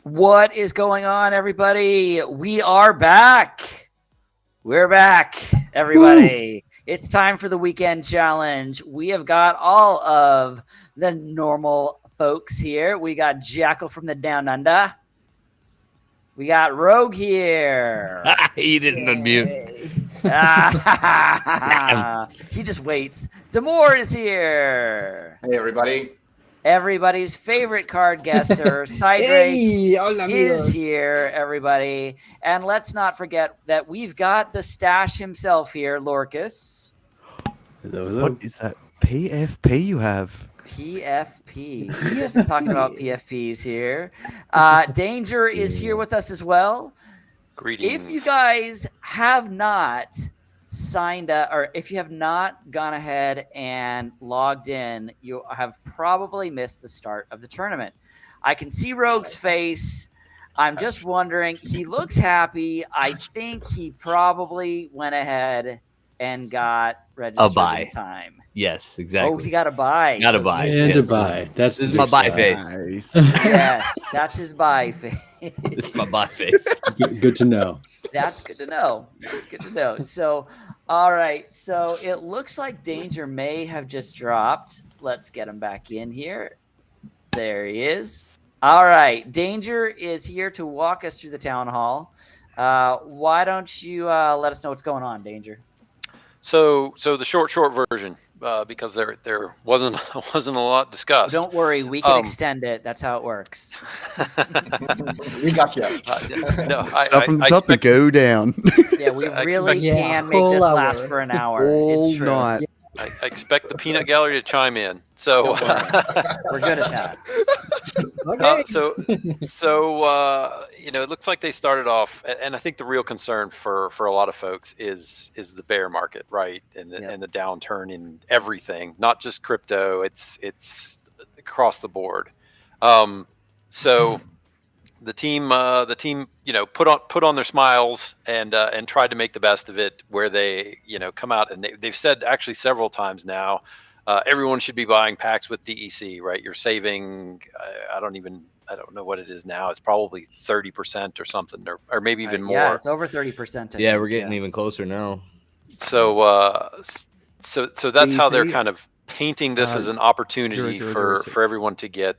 What is going on, everybody? We are back. We're back, everybody. It's time for the weekend challenge. We have got all of the normal folks here. We got Jackal from the Down Under. We got Rogue here. He didn't unmute. He just waits. Demore is here. Hey, everybody. Everybody's favorite card guesser, Cydrake, Hey, hola, is amigos. here, everybody. And let's not forget that we've got the stash himself here, Lorkus. Hello. What is that PFP you have? PFP. We've been talking about PFPs here. Danger is here with us as well. Greetings. If you guys have not signed up, or if you have not gone ahead and logged in, you have probably missed the start of the tournament. I can see Rogue's face. I'm just wondering, he looks happy. I think he probably went ahead and got registered buy. in time. Yes, exactly. Oh, he got a buy. Got a So buy. And yes. to buy. That's This is the my big buy stuff. face. Nice. Yes, that's his buy face. This is my buy face. Good to know. That's good to know. That's good to know. So, all right. So it looks like Danger may have just dropped. Let's get him back in here. There he is. All right. Danger is here to walk us through the town hall. Why don't you let us know what's going on, Danger? So the short version, because there wasn't a lot discussed. Don't worry. We can extend it. That's how it works. We got you. No, Start from the top and expect- go down. Yeah, we I really expect- can make whole this hour. last for an hour. All It's true. night. I expect the peanut gallery to chime in. So Don't worry. We're good at that. Okay. So it looks like they started off, and I think the real concern for a lot of folks is the bear market, right? And the, Yep. and the downturn in everything, not just crypto. It's across the board. So the team put on their smiles and tried to make the best of it, where they come out and they've said actually several times now, everyone should be buying packs with DEC, right? You're saving I don't know what it is now. It's probably 30% or something, or maybe even more. Yeah, it's over 30%. I Yeah, think, we're getting even closer now. So that's how they're DEC? kind of painting this as an opportunity 0006. for everyone to get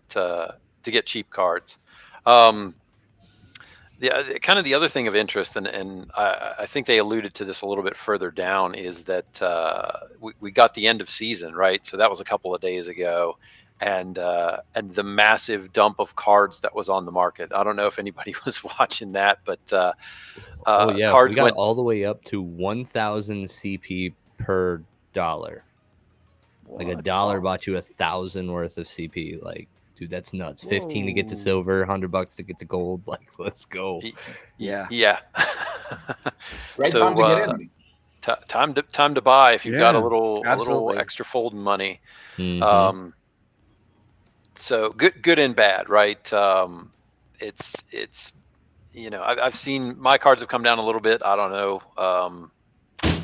cheap cards. Kind of the other thing of interest, and I think they alluded to this a little bit further down, is that we got the end of season, right? So that was a couple of days ago, and the massive dump of cards that was on the market. I don't know if anybody was watching that, but Oh yeah, cards we got went. all the way up to 1,000 CP per dollar. Like a dollar bought you 1,000 worth of CP. Like, dude, that's nuts. 15 to get to Whoa. silver, $100 to get to gold. Like, let's go. Yeah. Yeah. Great So, time to get in. time to buy if you've got a Yeah, little absolutely. extra folding money. Mhm. So good and bad, right? It's I've seen my cards have come down a little bit. I don't know.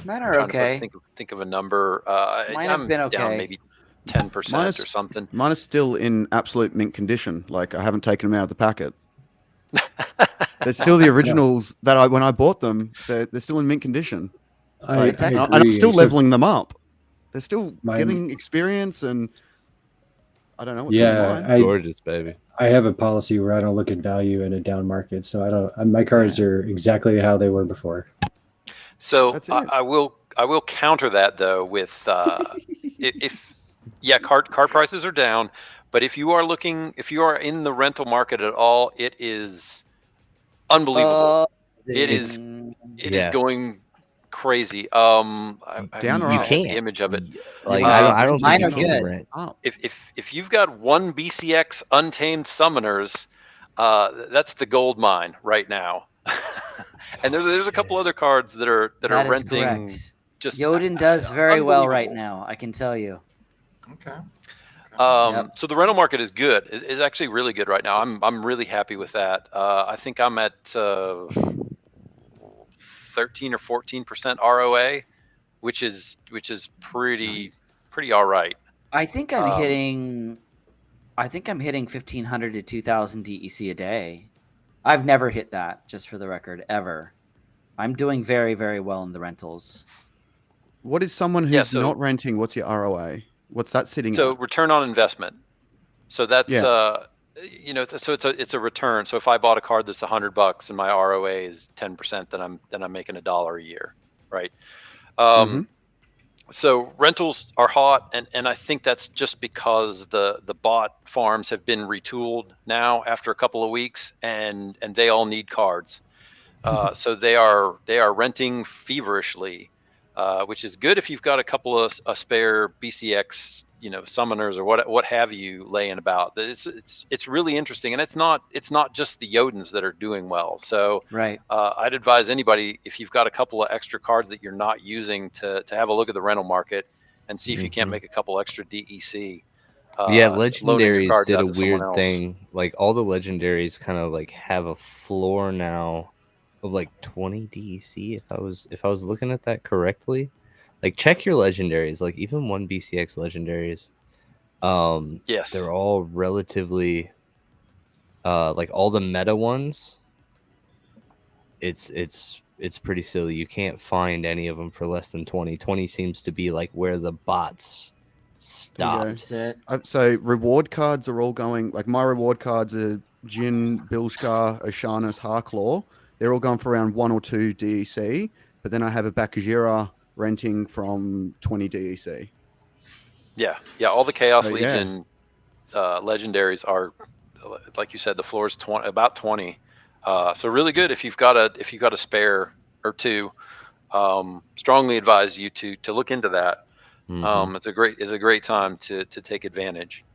Mine I'm are trying to okay. think of a number. Mine have I'm been down okay. maybe 10% Mine or is- something. Mine is still in absolute mint condition. Like, I haven't taken them out of the packet. They're still the originals that when I bought them, they're still in mint condition. I It's actually- And I'm still except- leveling them up. They're still Mine- getting experience, and I don't know what's Yeah, going on. Gorgeous, baby. I have a policy where I don't look at value in a down market, so I don't. My cards are exactly how they were before. So That's it. I will counter that though with if card prices are down, but if you are in the rental market at all, it is unbelievable. It is Yeah. going crazy. Down or I up? have You the can't. image of it. Like, I don't Mine think are you can good. rent. Oh, If you've got one BCX Untamed Summoners, that's the gold mine right now. And there's a couple other cards that are That is renting. correct. Just Yodin does very well right unbelievable. now, I can tell you. Okay. Yep. So the rental market is good. Is actually really good right now. I'm really happy with that. I think I'm at 13 or 14% ROA, which is pretty all right. I think I'm Um, hitting 1,500 to 2,000 DEC a day. I've never hit that, just for the record, ever. I'm doing very, very well in the rentals. What is someone who's not renting? What's your ROA? What's that sitting So at? return on investment. So that's Yeah. so it's a return. So if I bought a card that's $100 and my ROA is 10%, then I'm making $1 a year, right? So rentals are hot, and I think that's just because the bot farms have been retooled now after a couple of weeks, and they all need cards. So they are renting feverishly, which is good if you've got a couple of a spare BCX, summoners or what have you laying about. It's really interesting, and it's not just the Jotun that are doing well. So Right. I'd advise anybody, if you've got a couple of extra cards that you're not using, to have a look at the rental market and see if you can't make a couple extra DEC. Yeah, loaning your legendaries cards did out a to someone weird else. thing. Like all the legendaries kind of like have a floor now of like 20 DEC. If I was looking at that correctly, like check your legendaries. Like even one BCX legendaries, Yes. they're all relatively like all the meta ones. It's pretty silly. You can't find any of them for less than 20. 20 seems to be like where the bots stop. That's it. So reward cards are all going, like my reward cards are Jin, Bilskar, Oshanis, Harklaw. They're all going for around 1 or 2 DEC, but then I have a Bakajira renting from 20 DEC. Yeah. All the Chaos So, Legion legendaries are, like you said, the floor is about 20. So really good if you've got a spare or two. Strongly advise you to look into that. It's a great time to take advantage.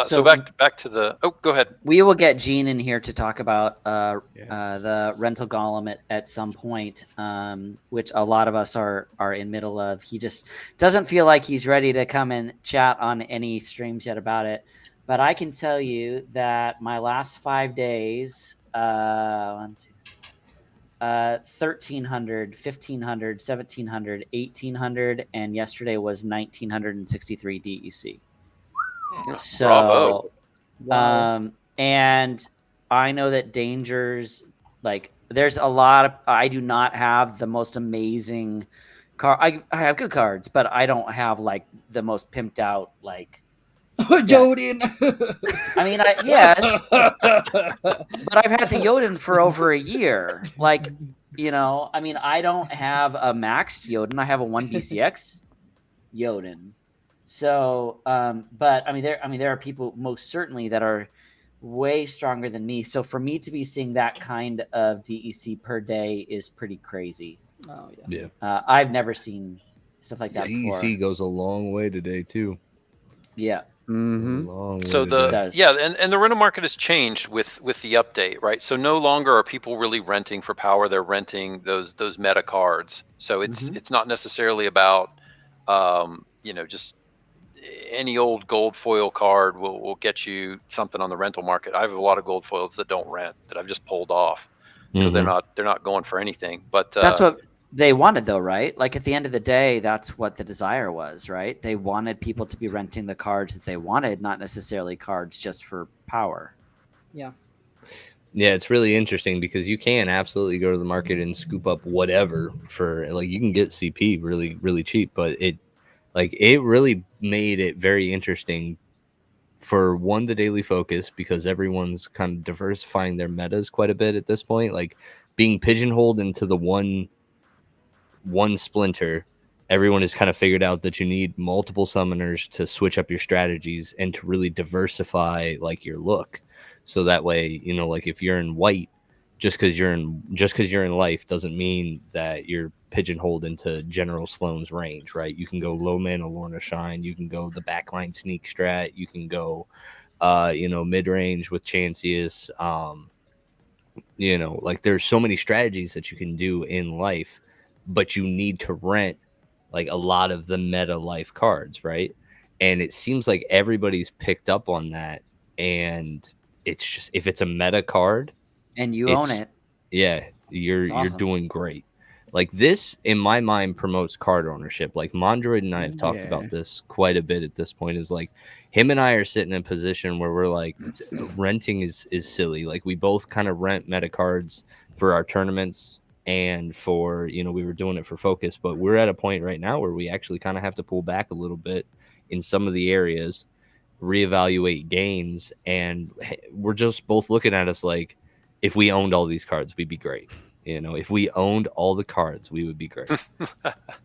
So back to the. Oh, go ahead. We will get Gene in here to talk about the rental golem at some point, which a lot of us are in middle of. He just doesn't feel like he's ready to come and chat on any streams yet about it. But I can tell you that my last 5 days, 1,300, 1,500, 1,700, 1,800, and yesterday was 1,963 DEC. So, Bravo. And I know that dangers, like there's a lot of, I do not have the most amazing card. I have good cards, but I don't have like the most pimped out, like Jodin. I mean, yes, but I've had the Jotun for over a year. Like, I mean, I don't have a maxed Jotun. I have a 1 BCX Jotun. So, but I mean, there are people most certainly that are way stronger than me. So for me to be seeing that kind of DEC per day is pretty crazy. Oh Yeah. I've never seen stuff like that before. DEC goes a long way today too. Yeah. So and the rental market has changed with the update, right? So no longer are people really renting for power; they're renting those meta cards. So it's not necessarily about just any old gold foil card will get you something on the rental market. I have a lot of gold foils that don't rent that I've just pulled off because they're not going for anything. But that's what they wanted, though, right? Like at the end of the day, that's what the desire was, right? They wanted people to be renting the cards that they wanted, not necessarily cards just for power. Yeah. Yeah, it's really interesting because you can absolutely go to the market and scoop up whatever for, like, you can get CP really, really cheap, but it really made it very interesting for the daily focus, because everyone's kind of diversifying their metas quite a bit at this point. Like being pigeonholed into the one splinter, everyone has kind of figured out that you need multiple summoners to switch up your strategies and to really diversify like your look. So that way, like if you're in white, just because you're in life doesn't mean that you're pigeonholed into General Sloan's range, right? You can go low mana Lorna Shine, you can go the backline sneak strat, you can go mid range with Chancius. Like there's so many strategies that you can do in life, but you need to rent like a lot of the meta life cards, right? And it seems like everybody's picked up on that, and it's just, if it's a meta card and you own it, yeah, you're awesome. doing great. Like this, in my mind, promotes card ownership. Like Mondroid and I have talked about this quite a bit at this point. Is like him and I are sitting in a position where we're like, renting is silly. Like we both kind of rent meta cards for our tournaments and for, you know, we were doing it for focus, but we're at a point right now where we actually kind of have to pull back a little bit in some of the areas, reevaluate gains, and we're just both looking at us like, if we owned all these cards, we'd be great. You know, if we owned all the cards, we would be great.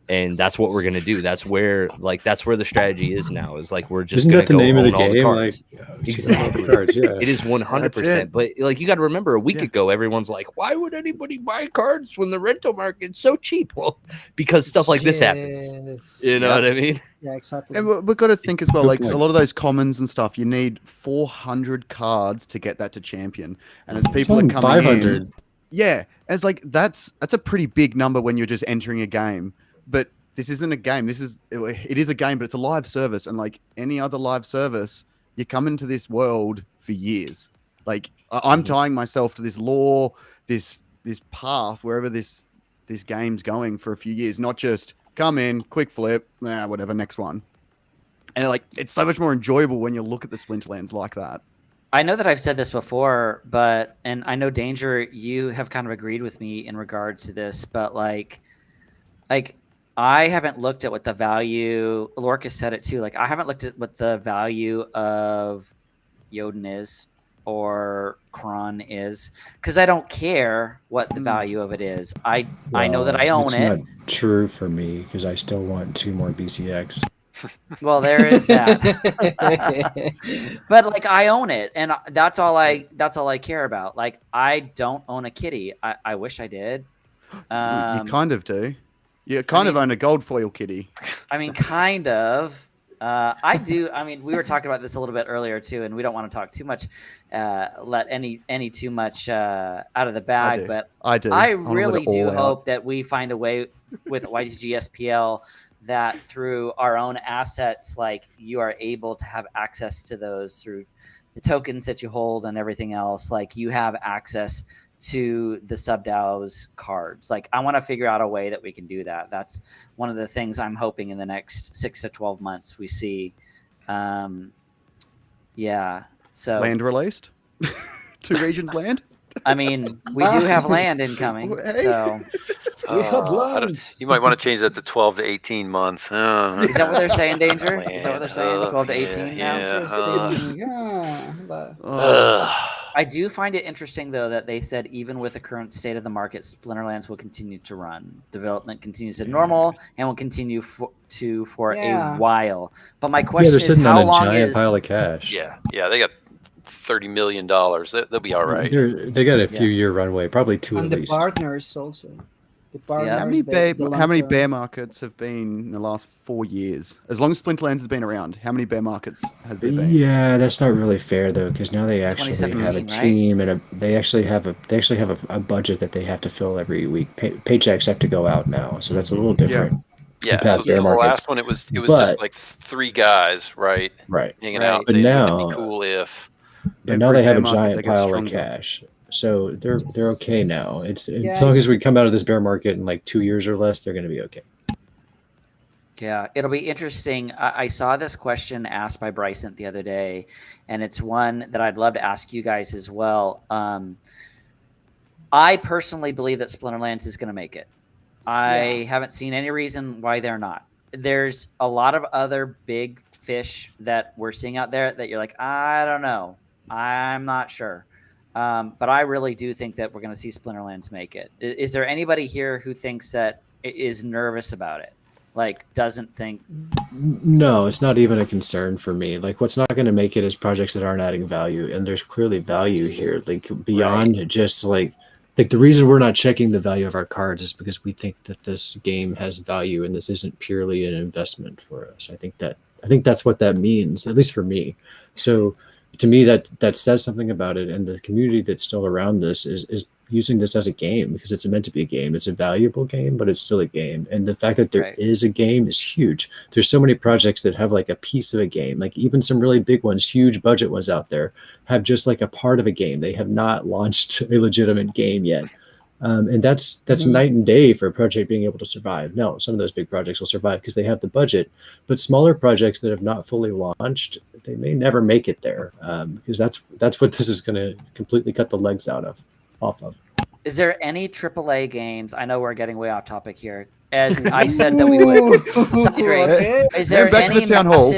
And that's what we're gonna do. That's where the strategy is now. Is like we're just Isn't gonna that the go name of the own all game? cards. Exactly. Cards, yeah. It is 100%. But like you got to remember, a week ago, everyone's like, "Why would anybody buy cards when the rental market's so cheap?" Well, because stuff like this happens. You know what I mean? Yeah, exactly. And we've got to think as well, Good like point. a lot of those commons and stuff, you need 400 cards to get that to champion. And as people are coming 500. in, yeah, it's like that's a pretty big number when you're just entering a game. But this isn't a game. It is a game, but it's a live service. And like any other live service, you come into this world for years. Like I'm tying myself to this lore, this path, wherever this game's going for a few years, not just come in, quick flip, whatever, next one. And like it's so much more enjoyable when you look at the Splinterlands like that. I know that I've said this before, and I know Danger, you have kind of agreed with me in regards to this, but like I haven't looked at what the value, Lorkus said it too, like I haven't looked at what the value of Jotun is or Kron is, because I don't care what the value of it is. I know that I own it's it. Not true for me because I still want 2 more BCX. Well, there is that. But like I own it, and that's all I care about. Like I don't own a kitty. I wish I did. You kind of do. You kind of own a gold foil kitty. I mean, kind of. I do. I mean, we were talking about this a little bit earlier too, and we don't want to talk too much, let any too much out of the bag. I do. I really do hope that we find a way with YGG SPL that through our own assets, like you are able to have access to those through the tokens that you hold and everything else. Like you have access to the sub-DAO's cards. Like I want to figure out a way that we can do that. That's one of the things I'm hoping in the next 6 to 12 months we see. Yeah. So land released? 2 regions land? I mean, we do have land incoming. So you might want to change that to 12 to 18 months. is that what they're saying, Danger? Is that what they're saying? 12 to 18 now? I do find it interesting, though, that they said even with the current state of the market, Splinterlands will continue to run. Development continues at normal and will continue for a while. But my question they're is, sitting how on a long giant is pile of cash. Yeah, they got $30 million. They'll be all right. They got a few year runway, probably 2 and at the least. partners also. The partners, How many bear markets have been in the last 4 years? As long as Splinterlands has been around, how many bear markets has there been? Yeah, that's not really fair though, because now they actually have a 2017, team and they actually have a budget that they have to fill every week. Paychecks have to go out now, so that's a little different. Yeah, past so bear the markets. last one it was just like 3 guys, right? Right. Hanging out. But Saying, now, wouldn't it be cool if. but now they have a bear market, giant they get pile of stronger. cash. So they're okay now. As long as we come out of this bear market in like 2 years or less, they're going to be okay. Yeah, it'll be interesting. I saw this question asked by Bryson the other day, and it's one that I'd love to ask you guys as well. I personally believe that Splinterlands is going to make it. I haven't seen any reason why they're not. There's a lot of other big fish that we're seeing out there that you're like, I don't know. I'm not sure. But I really do think that we're going to see Splinterlands make it. Is there anybody here who thinks that is nervous about it? Like, doesn't think? No, it's not even a concern for me. Like, what's not going to make it is projects that aren't adding value, and there's clearly value here. Like beyond just like the reason we're not checking the value of our cards is because we think that this game has value, and this isn't purely an investment for us. I think that's what that means, at least for me. So to me, that says something about it, and the community that's still around this is using this as a game because it's meant to be a game. It's a valuable game, but it's still a game. And the fact that there is a game is huge. There's so many projects that have like a piece of a game, like even some really big ones, huge budget ones out there have just like a part of a game. They have not launched a legitimate game yet. And that's night and day for a project being able to survive. No, some of those big projects will survive because they have the budget, but smaller projects that have not fully launched, they may never make it there, because that's what this is going to completely cut the legs off of. Is there any AAA games? I know we're getting way off topic here. As I said that we would. Cydrake, Okay. is there back to any the town hall.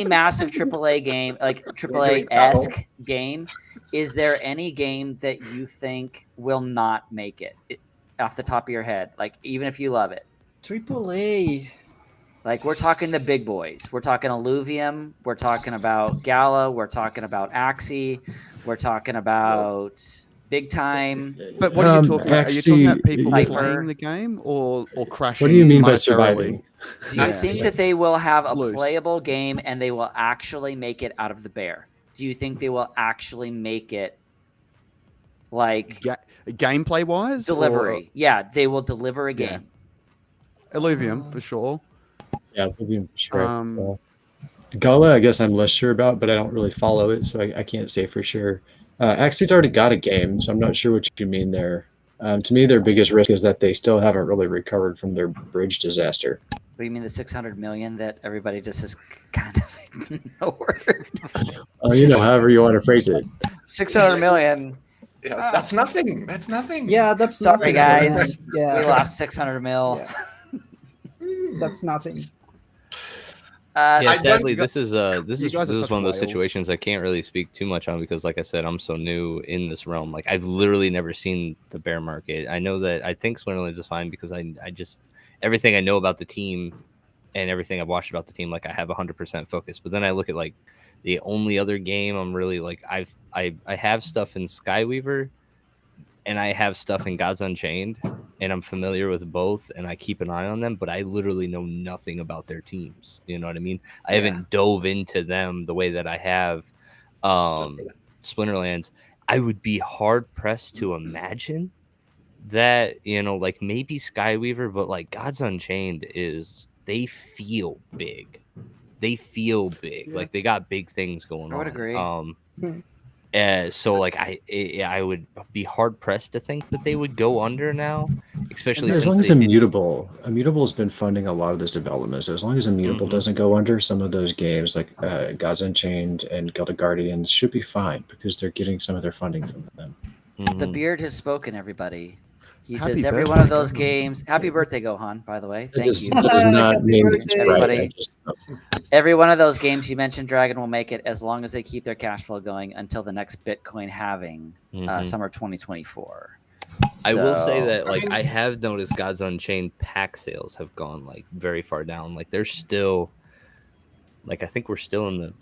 massive AAA game, like AAA-esque game? Is there any game that you think will not make it off the top of your head? Like, even if you love it. AAA. Like, we're talking the big boys. We're talking Illuvium. We're talking about Gala. We're talking about Axie. We're talking about Big Time. But what are you talking about? Are you talking about people Cypher. playing the game or crashing? What do you mean by monetarily? surviving? Do you think that they will have a Loose. playable game and they will actually make it out of the bear? Do you think they will actually make it like Gameplay wise? delivery? Yeah, they will deliver a Yeah. game. Illuvium, for sure. Yeah, sure. Gala, I guess I'm less sure about, but I don't really follow it, so I can't say for sure. Axie's already got a game, so I'm not sure what you mean there. To me, their biggest risk is that they still haven't really recovered from their bridge disaster. What do you mean the 600 million that everybody just has kind of ignored? However you want to phrase it. 600 million. Yeah, that's nothing. That's nothing. Yeah, that's Sorry, nothing. guys. Yeah, We lost 600 mil. Yeah. That's nothing. Yeah, I sadly, don't- this is guys are such one of those whales. situations I can't really speak too much on because, like I said, I'm so new in this realm. Like, I've literally never seen the bear market. I know that I think Splinterlands is fine because I just everything I know about the team and everything I've watched about the team, like I have 100% focus. But then I look at like the only other game I'm really like I have stuff in Skyweaver and I have stuff in Gods Unchained, and I'm familiar with both, and I keep an eye on them, but I literally know nothing about their teams. You know what I mean? I haven't dove into them the way that I have Splinterlands. I would be hard-pressed to imagine that, like maybe Skyweaver, but like Gods Unchained they feel big. They feel big. Yeah. Like they got big things going on. I would agree. So like I would be hard pressed to think that they would go under now, especially As since long as they did- Immutable's been funding a lot of this development. So as long as Immutable doesn't go under, some of those games like Gods Unchained and Guild of Guardians should be fine because they're getting some of their funding from them. The beard has spoken, everybody. He Happy says every birthday, one of those Gohan. games. Happy birthday, Gohan, by the way. That Thank does, you. that does not Happy mean birthday. Everybody. Just, Every one of those games you mentioned, Dragon will make it as long as they keep their cash flow going until the next Bitcoin halving, summer 2024. I will say So- that like I have noticed Gods Unchained pack sales have gone like very far down. Like they're still like I think we're still in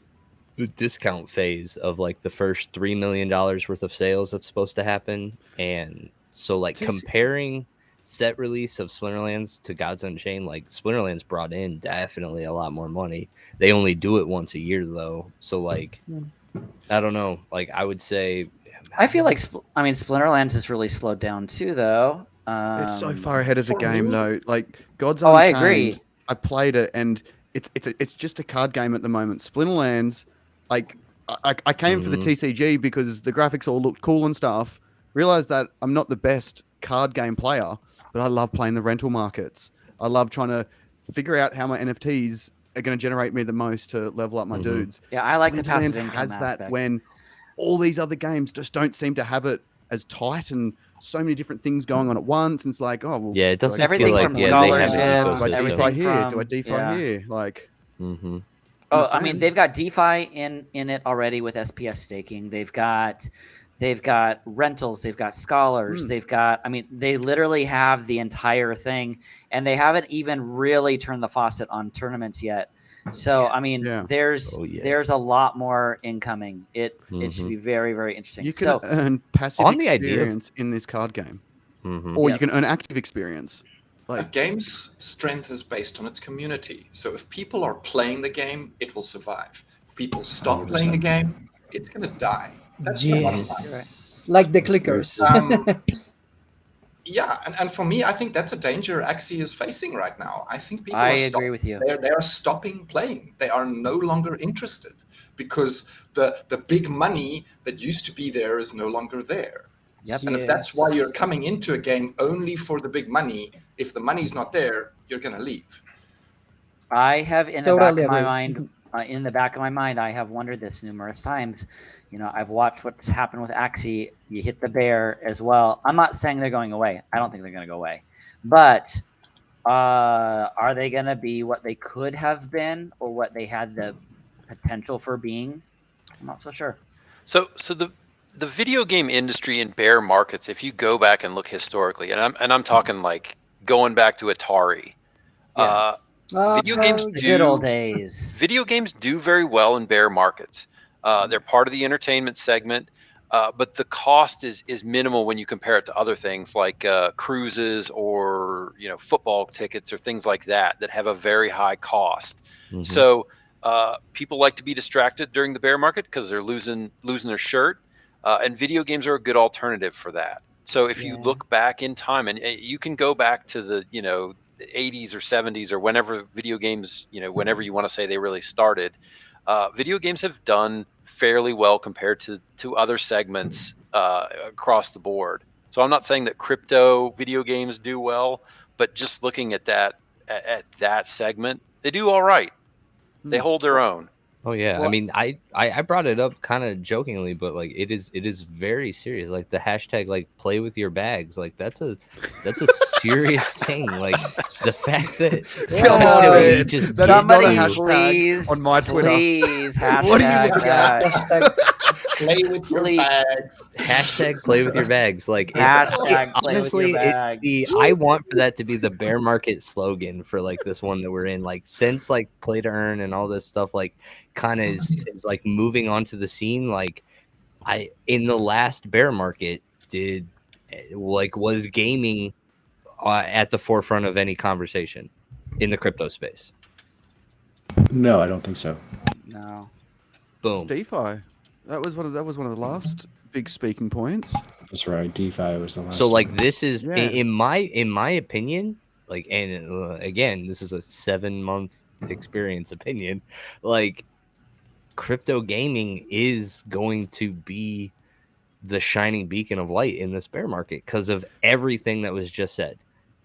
the discount phase of like the first $3 million worth of sales that's supposed to happen. And so like comparing set release of Splinterlands to Gods Unchained, like Splinterlands brought in definitely a lot more money. They only do it once a year though. So like I don't know. Like I would say I feel like Splinterlands has really slowed down too, though. It's so far ahead of the for game, me- though. Like Gods Oh, I Unchained, agree. I played it, and it's just a card game at the moment. Splinterlands, like I came for the TCG because the graphics all looked cool and stuff. Realized that I'm not the best card game player, but I love playing the rental markets. I love trying to figure out how my NFTs are going to generate me the most to level up my dudes. Yeah, I like the passive Splinterlands income has that aspect. when all these other games just don't seem to have it as tight and so many different things going on at once. And it's like, oh, well, yeah, it doesn't Everything feel like from they have an scholarships, do I ecosystem. everything DeFi here? Do from- I DeFi yeah. here? Like, Oh, I mean, they've got DeFi in it already with SPS staking. They've got rentals. They've got scholars. They've got. I mean, they literally have the entire thing, and they haven't even really turned the faucet on tournaments yet. So, I mean, Yeah. there's a lot more incoming. It should be very, very interesting. you can So, earn passive on the idea of- experience in this card game, or you can earn active experience. A game's strength is based on its community. So if people are playing the game, it will survive. If people stop playing the game, it's going to die. That's the bottom line. Yes. Like the clickers. Yeah, and for me, I think that's a danger Axie is facing right now. I think people I are agree with you. They are stopping playing. They are no longer interested because the big money that used to be there is no longer there. Yep. And if that's why you're coming into a game only for the big money, if the money's not there, you're going to leave. I have in the Totally back of my agree. mind, I have wondered this numerous times. You know, I've watched what's happened with Axie. You hit the bear as well. I'm not saying they're going away. I don't think they're going to go away. But are they going to be what they could have been or what they had the potential for being? I'm not so sure. So the video game industry in bear markets, if you go back and look historically, and I'm talking like going back to Atari, video games The good old days. Video games do very well in bear markets. They're part of the entertainment segment, but the cost is minimal when you compare it to other things like cruises or football tickets or things like that have a very high cost. Mhm. So people like to be distracted during the bear market because they're losing their shirt, and video games are a good alternative for that. So if you look back in time, and you can go back to the 80s or 70s or whenever video games, whenever you want to say they really started, video games have done fairly well compared to other segments across the board. So I'm not saying that crypto video games do well, but just looking at that segment, they do all right. They hold their own. Oh yeah, Well- I mean, I brought it up kind of jokingly, but like it is very serious. Like the hashtag like play with your bags, like that's a serious thing. Like the fact that Yeah. just That is not a Somebody hashtag please on my Twitter. Please What are you hashtag looking that. Hashtag Play with your Please. bags. hashtag play with your bags. Like Hashtag play with honestly, your bags. I want for that to be the bear market slogan for like this one that we're in. Like since like play to earn and all this stuff like kind of is like moving onto the scene. Like in the last bear market was gaming at the forefront of any conversation in the crypto space. No, I don't think so. No. Boom. DeFi. That was one of the last big speaking points. That's right. DeFi was the last. So like one. this is Yeah. in my opinion, like, and again, this is a 7-month experience opinion. Like crypto gaming is going to be the shining beacon of light in this bear market because of everything that was just said.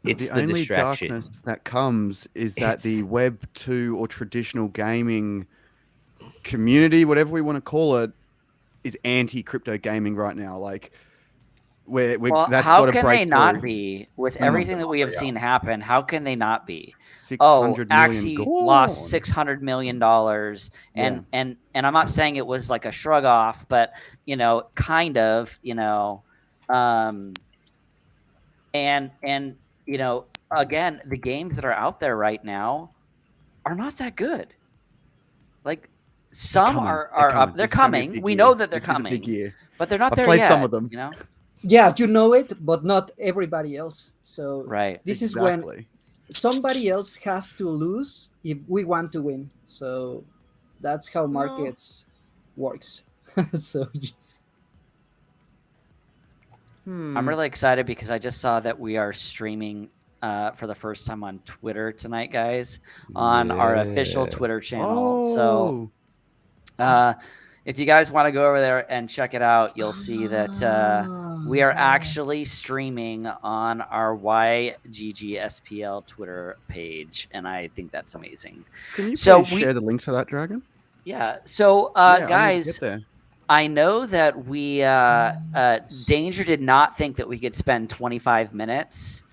It's the only distraction. darkness that comes is that the Web 2 or traditional gaming community, whatever we want to call it, is anti-crypto gaming right now. Like, Well, that's how got to can break they not through. be with Some of everything them that we have are, yeah. seen happen? How can they not be? 600 million Axie gone. lost $600 million, and I'm not saying it was like a shrug off, but kind of, and again, the games that are out there right now are not that good. Like some are up. They're This is gonna be a coming. big We year. know that they're This is a coming, big year. but they're not I've there played yet. some of them. Yeah, you know it, but not everybody else. So Right. this is when Exactly. somebody else has to lose if we want to win. So that's how markets works. So I'm really excited because I just saw that we are streaming for the first time on Twitter tonight, guys, on our official Yeah. Twitter channel. So Oh, if you guys want to go over there and check it out, you'll see that we are actually streaming on our YGG SPL Twitter page, and I think that's amazing. can you So please share the link to that, Dragon? Yeah. So, Yeah, I need to guys, get there. I know that we Danger did not think that we could spend 25 minutes.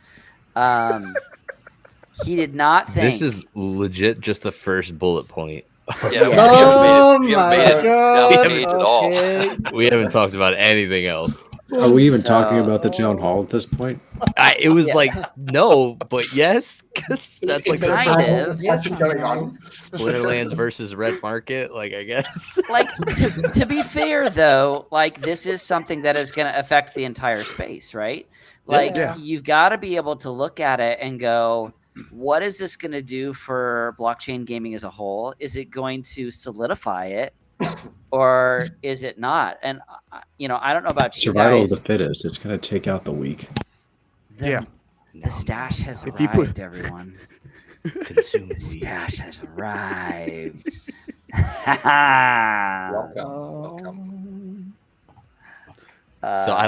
He did not think This is legit just the first bullet point. Yeah, Oh we haven't my made it down the God, page at all. okay. We haven't talked about anything else. Are we even So- talking about the town hall at this point? It was Yeah. like no, but yes, because that's like Is there the kind a of. discussion going on? Splinterlands versus Red Market. Like I guess. like to be fair though, like this is something that is going to affect the entire space, right? Like Yeah. you've got to be able to look at it and go, what is this going to do for blockchain gaming as a whole? Is it going to solidify it or is it not? And I don't know about you Survival guys. of the fittest. It's going to take out the weak. The stash has If you arrived, put- everyone. Consume The weed. stash has arrived. Welcome. Welcome. So I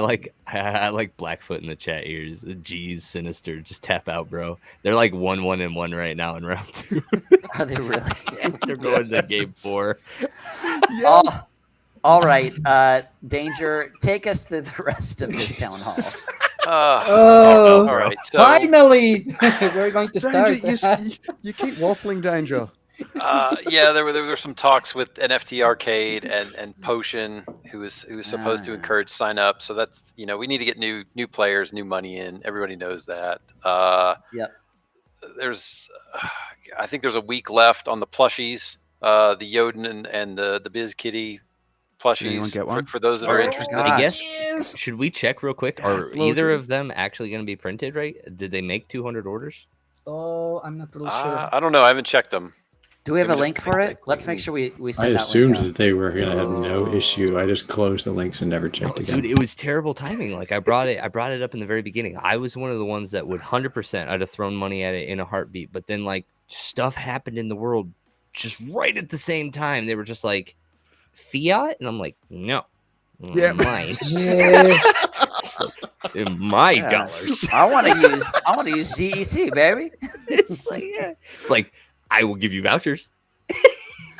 like Blackfoot in the chat here. G's Sinister. Just tap out, bro. They're like 1-1-1 right now in round 2. Are they really? They're going to game 4. All right, Danger, take us through the rest of this town hall. Oh, all right. So, finally, we're going to start. Danger, you keep waffling, Danger. yeah, there were some talks with NFT Arcade and Potion, who was supposed to encourage sign up. So that's we need to get new players, new money in. Everybody knows that. Yep. I think there's a week left on the plushies, the Yoden and the Biz Kitty plushies get one? for those that are interested. God. I guess Yes. should we check real quick? Are slow either down. of them actually going to be printed? Right? Did they make 200 orders? Oh, I'm not really sure. I don't know. I haven't checked them. Do we have a Maybe link they're- for it? Let's make sure we I send that assumed link out. that they were going to have no issue. I just closed the links and never checked again. Dude, it was terrible timing. Like I brought it up in the very beginning. I was one of the ones that would 100%. I'd have thrown money at it in a heartbeat. But then like stuff happened in the world just right at the same time. They were just like fiat, and I'm like, no, Yeah. mine, Yeah. my dollars. I want to use DEC, baby, It's like I will give you vouchers.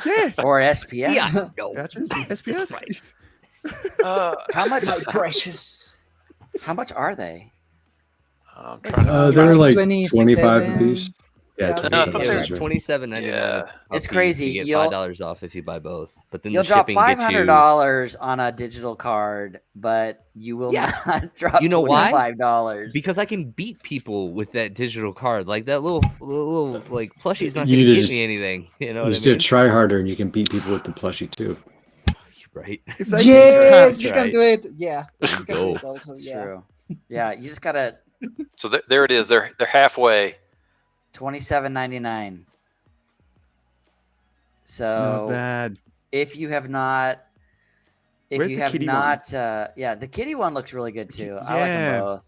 Yeah. or SPF. Yeah, no, Vouchers? that's SPS? right. How much? My precious. How much are they? I'm trying to. They're like 27. 25 apiece. Yeah, Yeah, No, 27 it sounds was right. $27.99. Yeah. It's crazy. You get You'll- $5 off if you buy both, but then You'll the drop shipping gets you. $500 on a digital card, but you will Yeah. not drop You know why? $25. Because I can beat people with that digital card. Like that little like plushie's not You going to get just- me anything. You know You what just I do mean? try harder and you can beat people with the plushie too. Right. If they Yes, That's you can right. do it. Yeah, you Let's can do go. it also. It's Yeah. true. Yeah, you just gotta So there it is. They're halfway. $27.99. Not So bad. if you have not, Where's the kitty one? yeah, the kitty one looks really good too. I like Yeah. them both.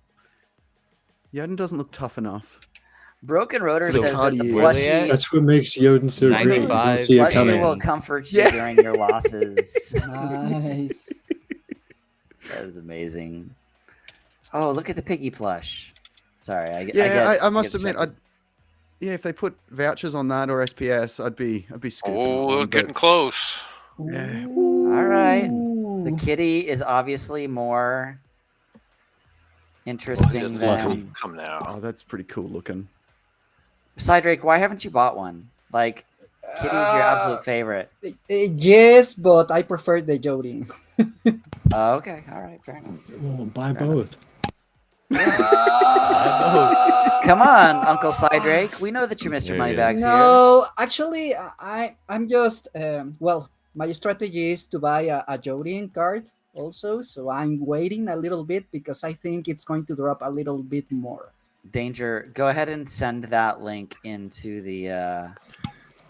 Yoden doesn't look tough enough. Broken Rotor So says that Cardi the is- Where are they at? plushie, That's what makes Yoden so great. You 95 don't see it plushie coming. will comfort you Yeah. during your losses. Nice. That is amazing. Oh, look at the piggy plush. Sorry, I must admit, if they put vouchers on that or SPS, I'd be scooping Oh, that we're one, getting close. yeah. All right. The Ooh. kitty is obviously more interesting than Come now. Oh, that's pretty cool looking. Cydrake. Why haven't you bought one? Like, kitty's your absolute favorite. Yes, but I prefer the Jodin. Oh, okay, all right, fair enough. Well, buy both. Come on, Uncle Cydrake. We know that you're Mr. There it Moneybags here. No, actually, I'm just well, my strategy is to buy a Jodin card also, so I'm waiting a little bit because I think it's going to drop a little bit more. Danger, go ahead and send that link into the. I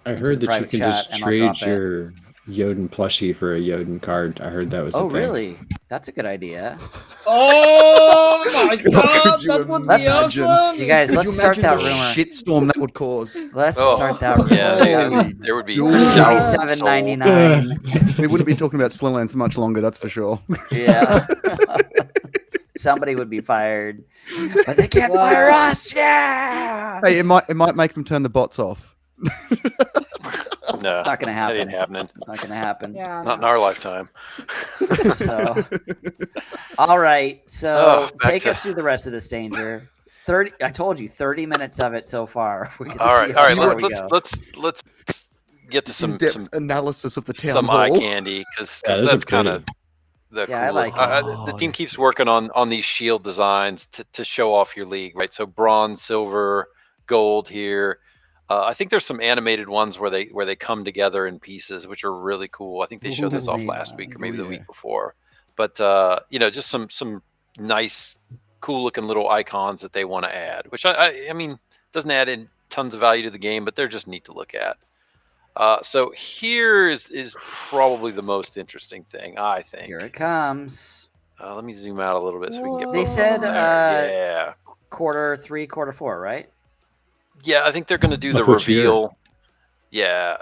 Into heard the that you private can chat, just and I'll trade drop it. your Yoden plushie for a Yoden card. I heard that was. Oh, a thing. really? That's a good idea. Oh my god, Could you that would be imagine? awesome! You guys, Could let's you start imagine that the rumor. shitstorm that would cause? Let's Oh, start that rumor. Yeah, there would be. Dude. $27.99. We wouldn't be talking about Splinterlands much longer, that's for sure. Yeah. Somebody would be fired. But they can't Wow. fire us. Yeah. Hey, it might make them turn the bots off. No, It's not going to that happen. ain't happening. It's not going to happen. Yeah, Not in no. our lifetime. So, all right. So Oh, back take to- us through the rest of this, Danger. 30. I told you 30 minutes of it so far. We can All right, see all how right. far we go. Let's get to some In-depth analysis of the town some hall. eye candy because Yeah, those are that's kind of the Yeah, I coolest. like it. The team Oh, keeps yes. working on these shield designs to show off your league, right? So bronze, silver, gold here. I think there's some animated ones where they come together in pieces, which are really cool. I think they showed those Ooh, off neat. last week or maybe Oh, the yeah. week before. But just some nice, cool looking little icons that they want to add, which I mean doesn't add in tons of value to the game, but they're just neat to look at. So here is probably the most interesting thing, I think. Here it comes. Let me zoom out a little bit so we can get. They both said, of them there. Yeah. Quarter 3, quarter 4, right? Yeah, I think they're going to do the Of which year? reveal. Yeah,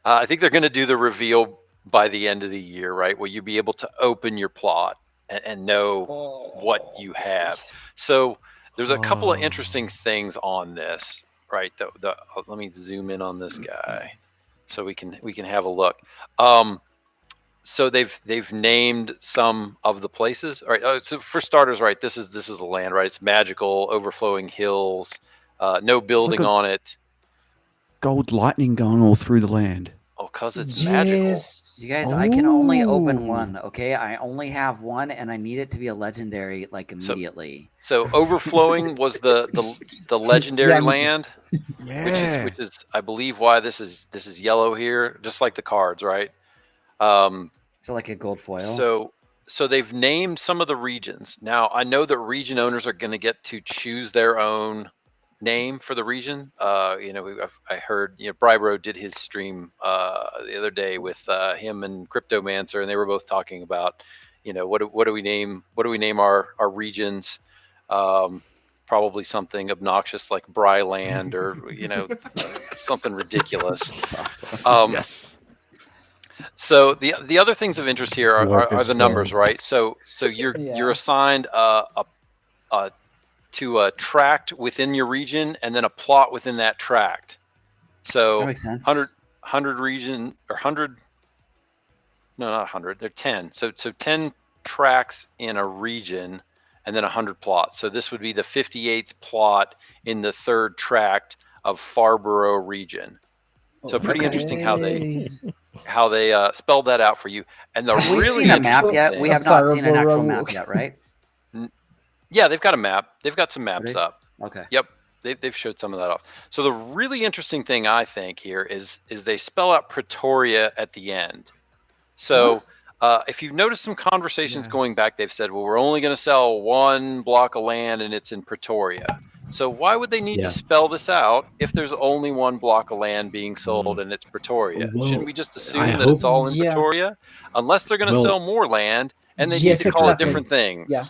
I think they're going to do the reveal by the end of the year, right? Where you'll be able to open your plot and know what you have. So there's a couple of interesting things on this, right? Let me zoom in on this guy so we can have a look. So they've named some of the places. All right. So for starters, right, this is the land, right? It's magical, overflowing hills, no building on it. Gold lightning going all through the land. Oh, cause it's magical. Yes. You guys, I can only open one. Okay, I only have one, and I need it to be a legendary like immediately. So overflowing was the legendary Yeah. land, Yeah. which is I believe why this is yellow here, just like the cards, right? Um, So like a gold foil. So they've named some of the regions. Now I know that region owners are going to get to choose their own name for the region. I heard Brybro did his stream the other day with him and Cryptomancer, and they were both talking about what do we name our regions. Probably something obnoxious like Bryland or something ridiculous. That's awesome. Yes. So the other things of interest here are Lorkus the numbers, Band. right? So you're Yeah. assigned to a tract within your region and then a plot within that tract. So That makes sense. 100 region or 100. No, not 100. They're 10. So 10 tracks in a region and then 100 plots. So this would be the 58th plot in the 3rd tract of Farborough region. So pretty interesting how they spelled that out for you. And the Have we really seen a map interesting yet? thing- We have not seen an actual map yet, right? Yeah, they've got a map. They've got some maps Really? up. Okay. Yep, they've showed some of that off. So the really interesting thing I think here is they spell out Pretoria at the end. So if you've noticed some conversations going back, they've said, well, we're only going to sell one block of land and it's in Pretoria. So why would they need to spell this out if there's only one block of land being sold and it's Pretoria? Well, Shouldn't we just assume I that it's hope- all in Yeah. Pretoria? Unless they're going to Well- sell more land and they Yes, need to call exactly. it different things. Yeah.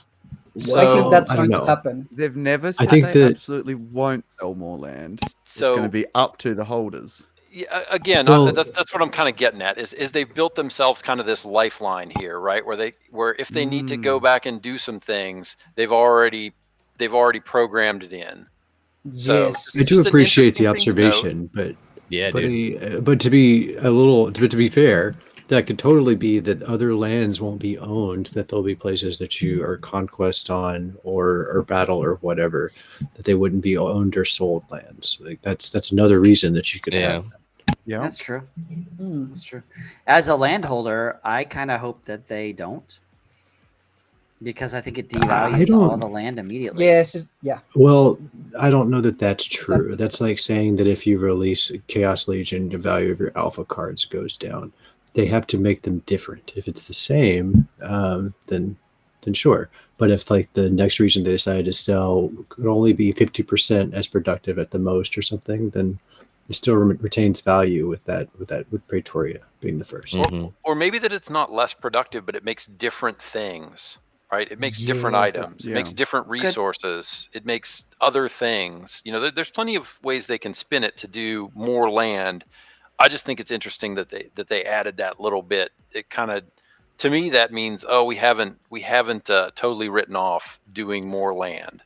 So, I think that's I don't going to know. happen. They've never said think they that- absolutely won't sell more land. So It's going to be up to the holders. yeah, again, Well- that's what I'm kind of getting at is they've built themselves kind of this lifeline here, right? Where if they need to go back and do some things, they've already programmed it in. So, Yes. I do Just an appreciate the interesting thing to observation, but Yeah, but, dude. but to be to be fair, that could totally be that other lands won't be owned, that there'll be places that you are conquest on or battle or whatever, that they wouldn't be owned or sold lands. Like that's another reason that you could have. Yeah. That's true. Mm. That's true. As a landholder, I kind of hope that they don't, because I think it devalues all don't- the land immediately. Yes. Yeah. Well, I don't know that that's true. That's like saying that if you release Chaos Legion, the value of your alpha cards goes down. They have to make them different. If it's the same, then sure. But if like the next region they decided to sell could only be 50% as productive at the most or something, then it still retains value with Pretoria being the first. Mhm. Or maybe that it's not less productive, but it makes different things, right? It makes different Yes, items. It yeah. makes different resources. It makes other things. There's plenty of ways they can spin it to do more land. I just think it's interesting that they added that little bit. It kind of, to me, that means we haven't totally written off doing more land.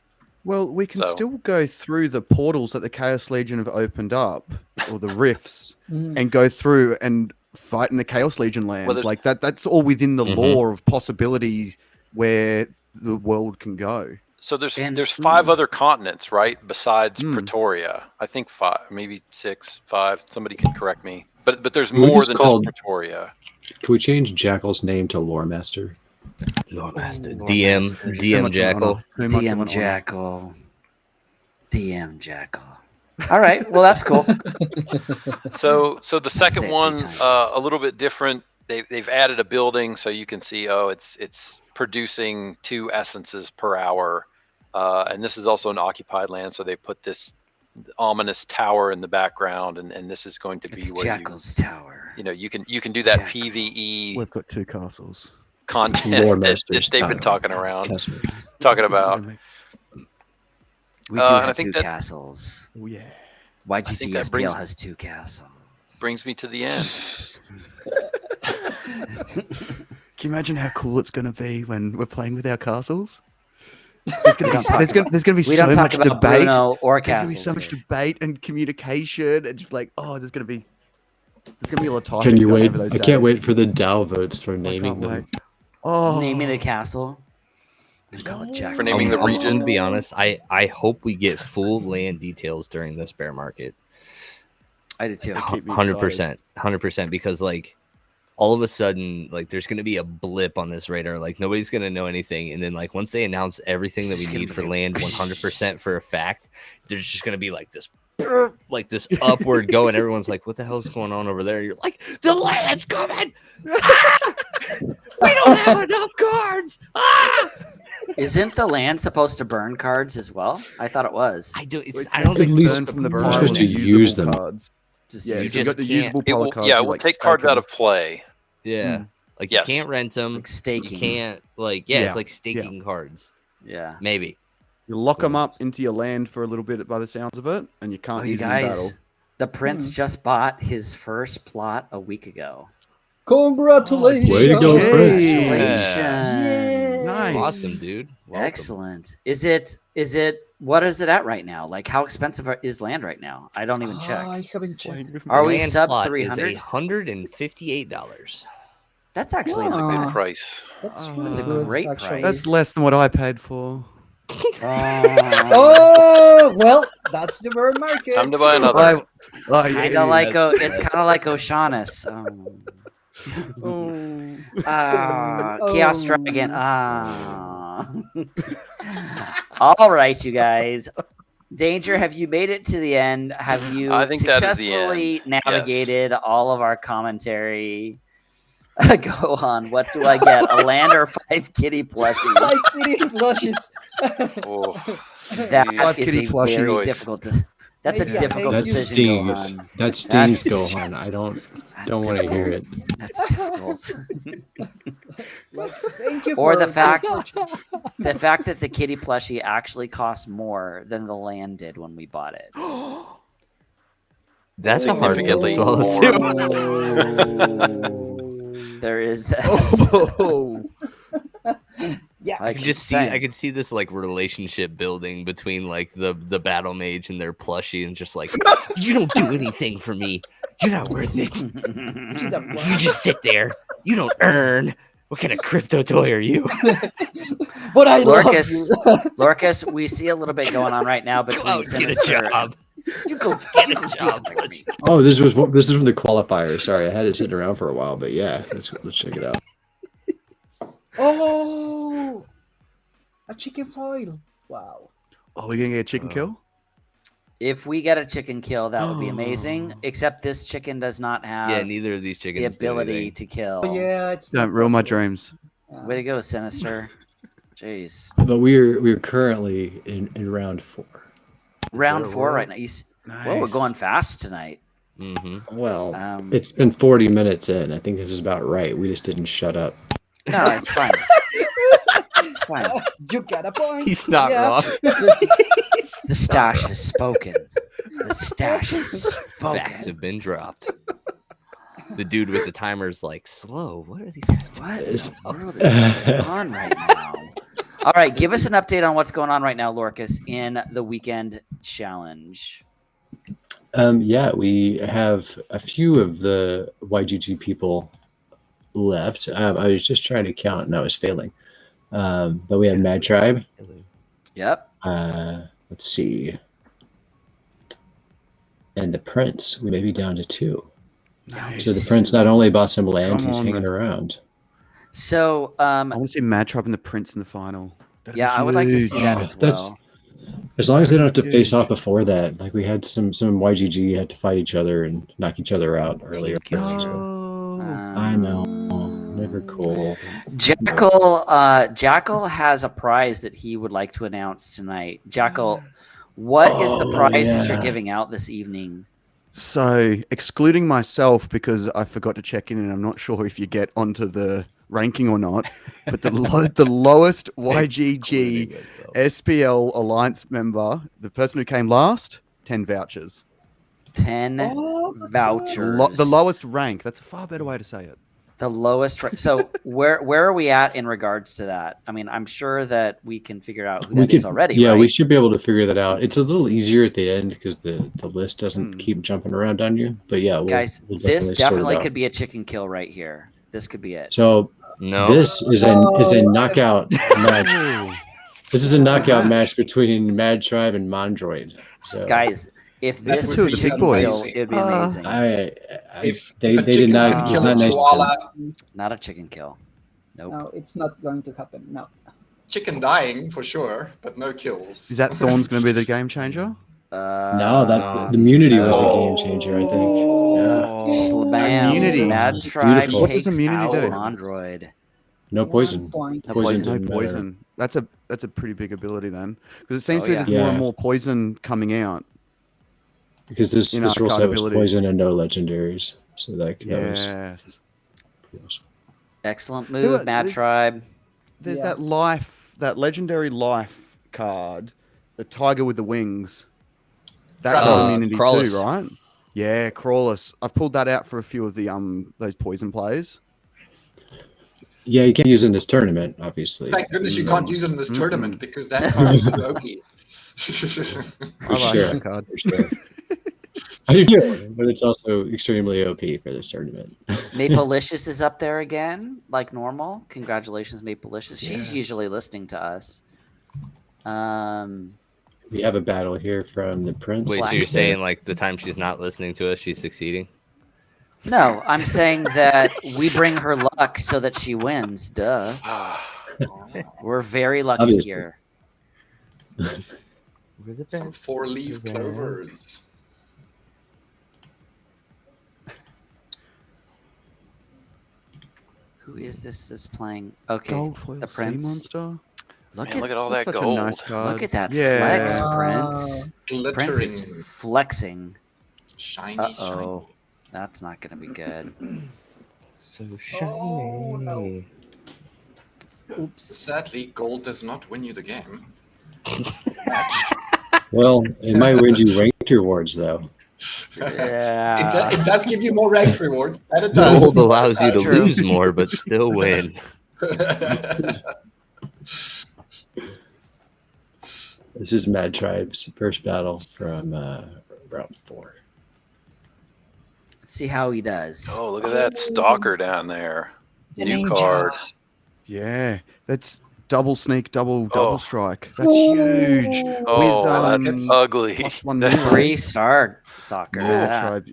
Well, we can So- still go through the portals that the Chaos Legion have opened up, or the rifts, Mm. and go through and fight in the Chaos Legion lands. there's- Like that. That's all within the Mhm. lore of possibilities where the world can go. So there's And 5 food. other continents, right? Besides Mm. Pretoria, I think 5, maybe 6, 5. Somebody can correct me. But there's Can we more just than call- just Pretoria. Can we change Jackal's name to Lore Master? Lord Master. DM Too DM much of an Jackal. honor. Too much of an DM honor. Jackal. DM Jackal. All right. Well, that's cool. So the Say second it 3 one, times. a little bit different. They've added a building so you can see. It's producing 2 essences per hour, and this is also an occupied land. So they put this ominous tower in the background, and this is going to be It's where Jackal's Tower. you can do that Jackal. PVE We've got 2 castles. content Lore that Master's they've been Tower. talking around, Castle. talking about. We do and I have think 2 that- castles. Oh yeah. YGG think that SPL brings- has 2 castles. Brings me to the end. Can you imagine how cool it's going to be when we're playing with our castles? There's going to be We so don't talk much about debate. Bruno or There's going to be castles so much here. debate and communication, and just like, oh, there's going to be a lot of time. Can you wait? Over those I can't days. wait for the DAO votes for I naming can't them. wait. Oh, Naming the castle. We call it Jackal. For naming the I'm region. gonna be honest. I hope we get full land details during this bear market. I did too. Keep me 100%, 100%. Because like all of a sudden, like there's gonna be a blip on this radar. Like nobody's gonna know anything, and then like once they announce everything that we need for land 100% for a fact, there's just gonna be like this. Like this upward go, and everyone's like, "What the hell's going on over there?" You're like, "The land's coming! Ah! We don't have enough cards!" Ah! Isn't the land supposed to burn cards as well? I thought it was. I don't. It's, It's I don't at think least it's turn from the burn pile supposed to to it. use them. cards. Just Yeah, You so you got just the can't- usable It pile will, of cards. yeah, you, it will like, take stack cards out them. of play. Yeah, like Yes. you can't rent them. like staking. You can't like yeah, Yeah, it's like staking cards. Yeah. Maybe. You lock them up into your land for a little bit by the sounds of it, and you can't Oh, you use them in battle. guys, the prince just bought his first plot a week ago. Congratulations! Way to go, Prince. Congratulations. Nice. Awesome, dude. Welcome. Excellent. Is it what is it at right now? Like how expensive is land right now? I don't even check. I haven't checked. Are we Land sub plot is 300? $158. That's actually That's a Wow. good price. That's Oh, really that's a good, great actually. price. That's less than what I paid for. Oh well, that's the bird market. Time to buy another. Kind of like it's kind of like O'Shaughnessy. Chaos Oh. Dragon. All right, you guys. Danger, have you made it to the end? Have you I think that is the successfally end. navigated all of our commentary? Go on. What do I get? A land or 5 kitty plushies? Like kitty plushes. Oh, That Five is kitty a plushies. very Choice. difficult. That's a Maybe, yeah, difficult thank That you. decision. stings. Gohan. That stings, That's- Gohan. I don't That's want to difficult. hear it. That's difficult. Like, thank you Or for the fact that the kitty plushie actually costs more than the land did when we bought it. That's a hard pill to Significantly swallow more. too. There is that. Oh, Yeah. I can just see I can see this like relationship building between like the battle mage and their plushie, and just like, you don't do anything for me. You're not worth it. You just sit there. You don't earn. What kind of crypto toy are you? But I love Lorkus, you. Lorkus, we see a little bit going on right now Go between out and get a Sinister. job. You go get a job. Oh, this is from the qualifier. Sorry, I had it sitting around for a while, but yeah, let's check it out. Oh, a chicken foil. Wow. oh, we're gonna get a chicken kill. If we get a chicken kill, that would be amazing. Except this chicken does not have Yeah, neither of these the chickens do ability anything. to kill. Oh, yeah, it's Don't not ruin my possible. dreams. Yeah. Way to go, Sinister. Jeez. But we're currently in round 4. Round Whoa, 4 whoa. right now. Whoa, we're going fast tonight. Mm-hmm. Well, Um, it's been 40 minutes in. I think this is about right. We just didn't shut up. No, it's fine. It's fine. You got a point. He's not Yeah. wrong. The stash has spoken. The stash has spoken. Facts have been dropped. The dude with the timer's like, slow. What are these guys doing? What in It's- the world is going on right now? All right, give us an update on what's going on right now, Lorkus, in the weekend challenge. Yeah, we have a few of the YGG people left. I was just trying to count and I was failing. But we had Mad Tribe. Yep. Let's see. And the Prince, we may be down to 2. Nice. So the Prince not only bought some land, Come he's on, hanging man. around. So, I want to see Mad Tribe and the Prince in the final. That'd be yeah, I would like to see huge. that Oh, as that's- well. As long as they don't have to Huge. face off before that. Like we had some YGG had to fight each other and knock each other out earlier. No. I know. Never cool. Jackal has a prize that he would like to announce tonight. Jackal, what is the Oh, prize that yeah. you're giving out this evening? So, excluding myself because I forgot to check in, and I'm not sure if you get onto the ranking or not. But the lowest YGG SPL Alliance member, the person who came last, 10 vouchers. 10 Oh, that's vouchers. good. The lowest rank. That's a far better way to say it. The lowest. So where are we at in regards to that? I mean, I'm sure that we can figure out who that is already. Yeah, right? we should be able to figure that out. It's a little easier at the end because the list doesn't keep jumping around on you. But yeah, Guys, we'll this sort it definitely out. could be a chicken kill right here. This could be it. So No. this is a knockout match. This is a knockout match between Mad Tribe and Mondroid. So Guys, if That's this what was a two chicken big boys. kill, it'd be amazing. If they a did chicken not. can It's kill not a nice. koala, Not a chicken kill. Nope. No, it's not going to happen. No. chicken dying for sure, but no kills. Is that Thorn's going to be the game changer? No, that the immunity was the game changer. I think. Yeah. Slam. Immunity. Mad Tribe Beautiful. What does takes immunity out do? Mondroid. No poison. 1 point. No Poison. poison. No didn't matter. poison. That's a pretty big ability then, because it seems Oh, to be yeah. there's more and Yeah. more poison coming out. Because this In rule set was arcade poison and no legendaries. So that was Yes. pretty awesome. Excellent Who move, are- Mad there's- Tribe. There's Yeah. that legendary life card, the tiger with the wings. That's Kratos. got immunity Crawlus. too, right? Yeah, Crawlus. I've pulled that out for a few of the those poison players. Yeah, you can't use it in this tournament, obviously. Thank goodness you can't use it in this Mm-mm. tournament because that card is too OP. I like sure. that card. For sure. I do too, but it's also extremely OP for this tournament. Maplelicious is up there again, like normal. Congratulations, Maplelicious. She's Yes. usually listening to us. We have a battle here from the Prince. Wait, so Black you're Bear. saying like the time she's not listening to us, she's succeeding? No, I'm saying that we bring her luck so that she wins. Duh. We're very lucky Obviously. here. Some 4-leaf clovers. Who is this that's playing? Okay, Gold foil the sea Prince. monster. Look Man, at look at all That's that such gold. a nice card. look at that Yeah. flex, Wow. Prince. Prince Glittering, is flexing. shiny, Uh-oh. That's not going to be good. So Oh, no. Oops. Sadly, gold does not win you the game. Well, it might win you ranked rewards, though. Yeah. It does give you more ranked rewards. That it does. Gold allows you to True. lose more, but still win. This is Mad Tribe's first battle from round 4. Let's see how he does. Oh, look at that stalker down there. The New ninja. card. Yeah, that's double sneak, double Oh. strike. That's huge. Oh, With, that's ugly. +1 That- melee. 3-star stalker. Nova Yeah. Tribe.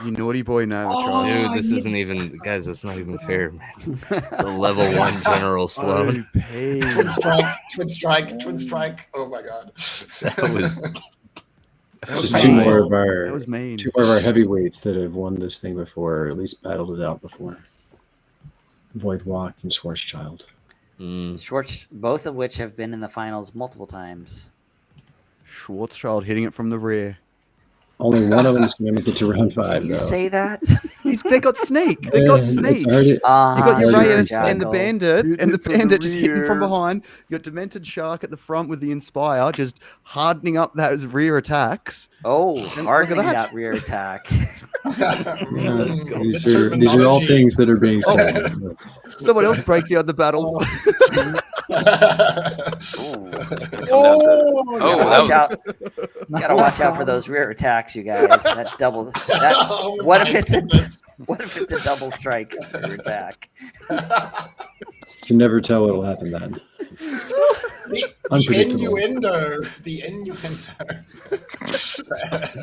You naughty boy, Nova Oh, Tribe. Dude, this yeah. isn't even, guys, that's not even fair, man. The level 1 General Sloan. Twin strike. Oh my god. That was This is was two mean. more of That was our mean. heavyweights that have won this thing before, or at least battled it out before. Void Walk and Schwarzschild. Schwartz, both of which have been in the finals multiple times. Schwarzschild hitting it from the rear. Only one of them is going to make it to round 5, Can you though. say that? They got sneak. They got sneak. I heard it. You got your Oh, Reyes yeah. and the Bandit, Hit and the it from the Bandit just hitting from rear. behind. You got Demented Shark at the front with the Inspire, just hardening up those rear attacks. Oh, look at hardening that. that rear attack. These are all things that are being said. Someone else break down the battle. Oh, Watch that out. Gotta watch out for those rear attacks, you guys. That double. That, Oh what if my it's a goodness. what if it's a double strike rear attack? You can never tell what will happen then. The Unpredictable. innuendo. The innuendo. Is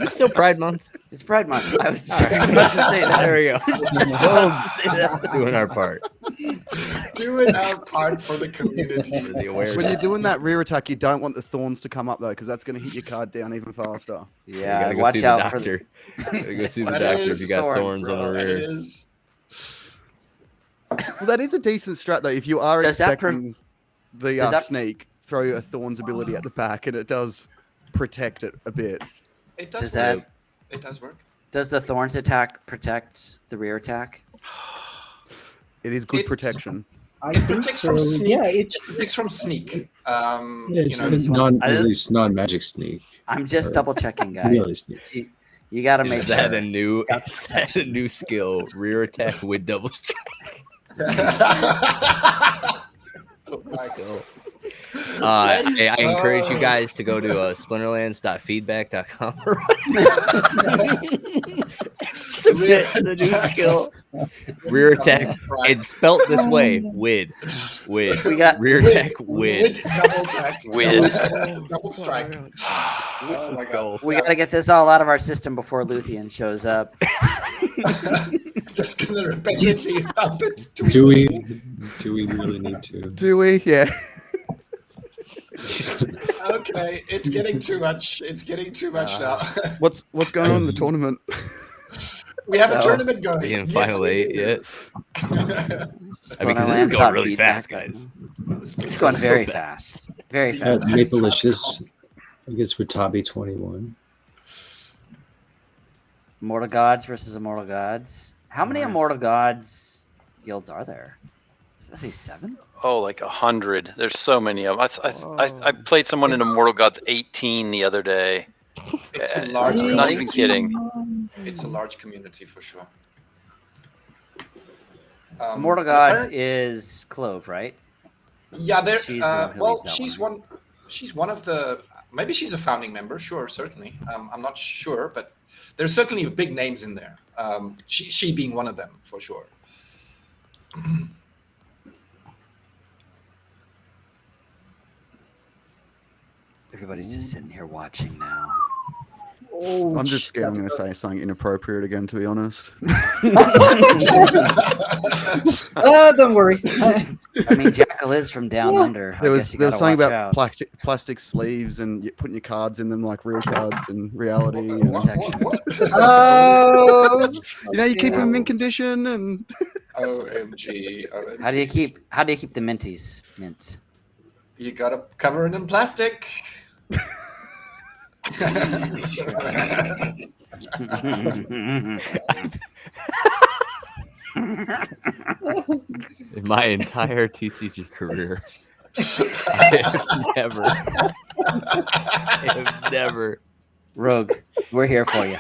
this still Pride Month? It's Pride Month. I was just about to say that. There we go. Just about to say that. Doing our part. Doing our part for the community. For the awareness. When you're doing that rear attack, you don't want the thorns to come up though, because that's going to hit your card down even faster. You Yeah, gotta go watch see the out for the. doctor. Gotta go see the That doctor if is you got sword, thorns on the Bro, rear. it is. Well, that is a decent strat though. If you are Does that expecting the does that- sneak, throw a thorns ability at the back, and it does protect it a bit. It does Does work. that It does work. does the thorns attack protect the rear attack? It is good It- protection. I think Protects so. from sneak. Yeah, It takes from sneak. Yeah, it's You know, it's non, I- at least non-magic sneak. I'm just Or- double checking, guys. Melee sneak. You got to Is make Is sure. that a new skill? Rear attack with double strike. Let's go. I encourage you guys to go to splinterlands.feedback.com. Submit the new skill. Rear attack. It's spelt this way. With. We got rear attack with. Double attack. With. Double strike. Oh my god. We got to get this all out of our system before Luthien shows up. Just gonna repetitively thump it. Do we really need to? Do we? Yeah. Okay, it's getting too much. It's getting too much now. What's going on in the tournament? We have a So, tournament going. Are you in Yes, final we eight do. yet? I mean, 'cause this is Splinterlands going really feedback. fast, guys. It's going So very fast. fast. Very fast. Maplelicious, I guess, with Tabi 21. Immortal Gods versus Immortal Gods. How many Immortal Gods guilds are there? Does that say 7? Oh, like 100. There's so many of them. I played someone in Immortal Gods 18 the other day. It's a large I'm not even kidding. It's a large community for sure. Immortal Gods is Clove, right? Yeah, there. She's the one who leads that She's one. She's one of the. Maybe she's a founding member. Sure, certainly. I'm not sure, but there's certainly big names in there. She being one of them for sure. Everybody's just sitting here watching now. Oh, I'm just scared I'm going to say something inappropriate again, to be honest. Don't worry. I mean, Jackal is from down under. I There guess was you gotta something watch about out. plastic sleeves and putting your cards in them like real cards in reality. And, What? Oh, you know, you keep them in condition and OMG. How do you keep the minties mint? You gotta cover it in plastic. In my entire TCG career, I have never. Rogue, we're here for you.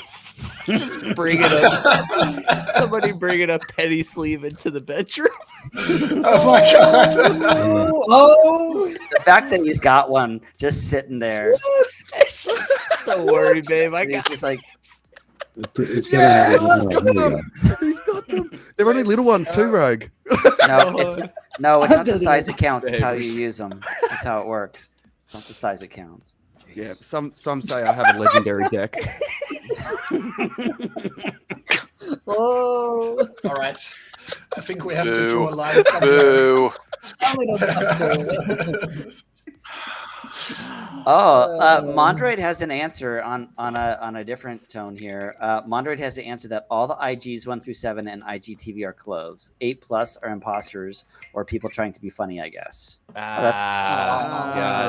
Just bring it up. Somebody bringing a penny sleeve into the bedroom. Oh my god. oh, The fact that he's got one just sitting there, It's just, don't worry, babe. I and he's got. just like, It's Yes! gonna He's got them. He's got them. They're only little ones too, Rogue. no, it's not the size that counts. It's how you use them. That's how it works. It's not the size that counts. Yeah, some say I have a legendary deck. oh, All right. I think we have to Boo. draw a line somewhere. Boo. a little faster. Mondroid has an answer on a different tone here. Mondroid has the answer that all the IGs 1 through 7 and IGTV are cloves. 8+ are imposters or people trying to be funny, I guess. That's Got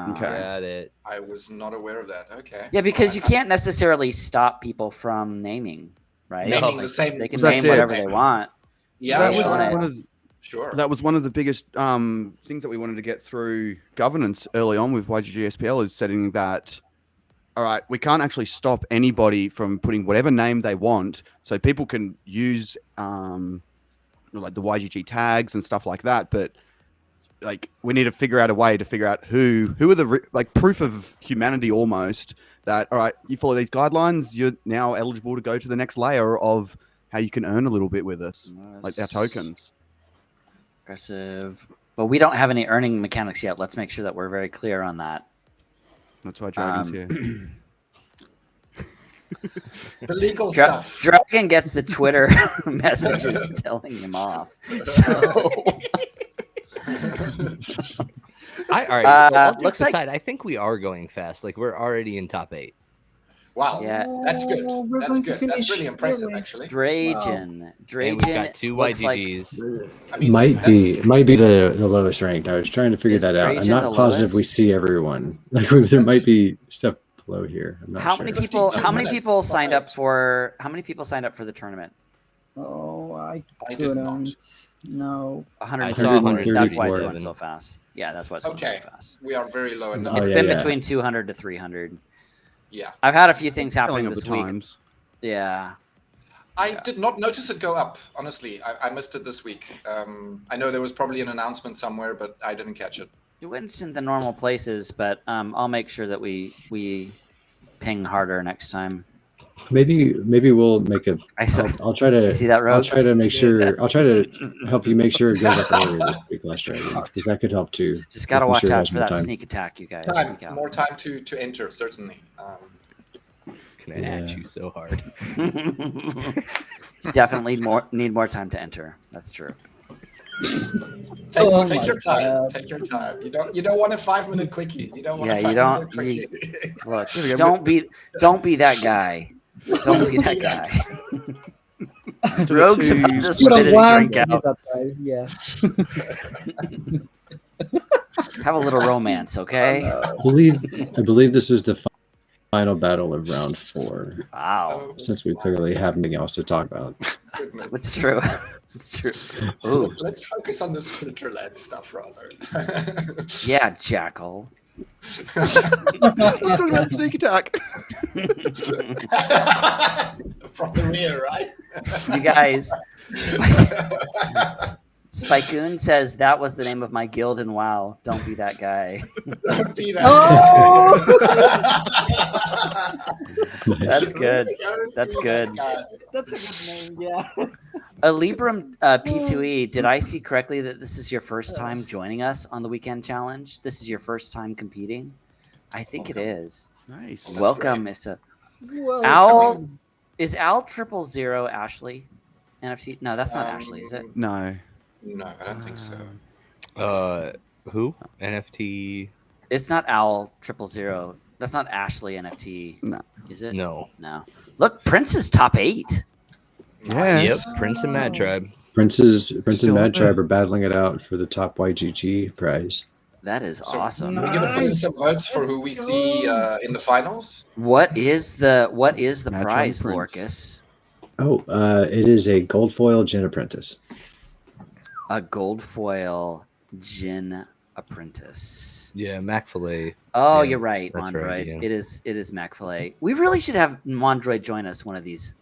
it. Okay. Got it. I was not aware of that. Okay. Yeah, because you can't necessarily stop people from naming, right? Naming Like, the same. they can That's name it. whatever they want. Yeah, that was sure. one of Sure. that was one of the biggest things that we wanted to get through governance early on with YGG SPL is setting that. All right, we can't actually stop anybody from putting whatever name they want, so people can use like the YGG tags and stuff like that. But like, we need to figure out a way to figure out who are the like proof of humanity almost that. All right, you follow these guidelines, you're now eligible to go to the next layer of how you can earn a little bit with us, like our tokens. Aggressive. But we don't have any earning mechanics yet. Let's make sure that we're very clear on that. That's why Dragon's here. The legal stuff. Dragon gets the Twitter messages telling him off. So All right. So all jokes looks like- aside, I think we are going fast. Like we're already in top 8. Wow. Yeah. That's good. We're That's going to good. finish That's really impressive, early. actually. Drajan. And Drajan we've got 2 looks like- YGGs. I mean, might that's- be the lowest ranked. I was trying to figure Is that out. I'm Trajan not the positive we lowest? see everyone. Like there might be stuff below here. I'm not how sure. many people? 52 How many minutes. people signed up Right. for? How many people signed up for the tournament? Oh, I I did not. couldn't. No. 134. That's why it's 134. going so fast. Yeah, that's why it's going Okay. so fast. We are very low in Oh, It's numbers. been yeah. between 200 to 300. Yeah. I've had a few things Telling happening of this the week. times. Yeah. I did not notice it go up, honestly. I missed it this week. I know there was probably an announcement somewhere, but I didn't catch it. You went in the normal places, but I'll make sure that we ping harder next time. Maybe we'll make a. I saw. I'll try to. You see that, I'll Rogue? try to make See sure. that? I'll try to help you make sure it goes up earlier this week, LastDragon, because that could help too. Just gotta Making watch sure it out has for more that time. sneak attack, you guys. Time, Sneak out. more time to enter, certainly. Can I at Yeah. you so hard? You definitely need more time to enter. That's true. Take Oh take my your time. God. Take your time. You don't want a 5-minute quickie. You don't want Yeah, a you 5-minute don't- quickie. Look, Here we go. don't be that guy. Don't be that guy. Still got Rogue's two- about to Put spit a his one drink on out. it, right? Yeah. Have a little romance, okay? I believe this is the final battle of round 4. Wow, Since we clearly have nothing else to talk about. Goodness. it's true. It's true. Ooh, Let's focus on the Splinterlands stuff rather. yeah, Jackal. Let's talk about sneak attack. From the rear, right? You guys, Spikeoon says that was the name of my guild in WoW. Don't be that guy. Don't be that Oh! guy. That's good. Don't That's be good. that guy. That's a good name, yeah. Alibram P2E, did I see correctly that this is your first time joining us on the weekend challenge? This is your first time competing? I think it is. Nice. Welcome, great. Issa. Well, Owl, is Al 000 Ashley? NFT? No, that's not Ashley, is it? No. No, I don't think so. Who? NFT? It's not Owl 000. That's not Ashley NFT. No. Is it? No. No. Look, Prince is top 8. Yeah. Yep. Prince and Mad Tribe. Prince and Still Mad up there. Tribe are battling it out for the top YGG prize. That is So, awesome. We're gonna put in some votes for who we see in the finals. What is the Mad prize, Tribe Lorkus? Oh, it is a gold foil Gin Apprentice. A gold foil Gin Apprentice. Yeah, Macfilet. Oh, Yeah, you're right, that's Mondroid. right, yeah. It is Macfilet. We really should have Mondroid join us one of these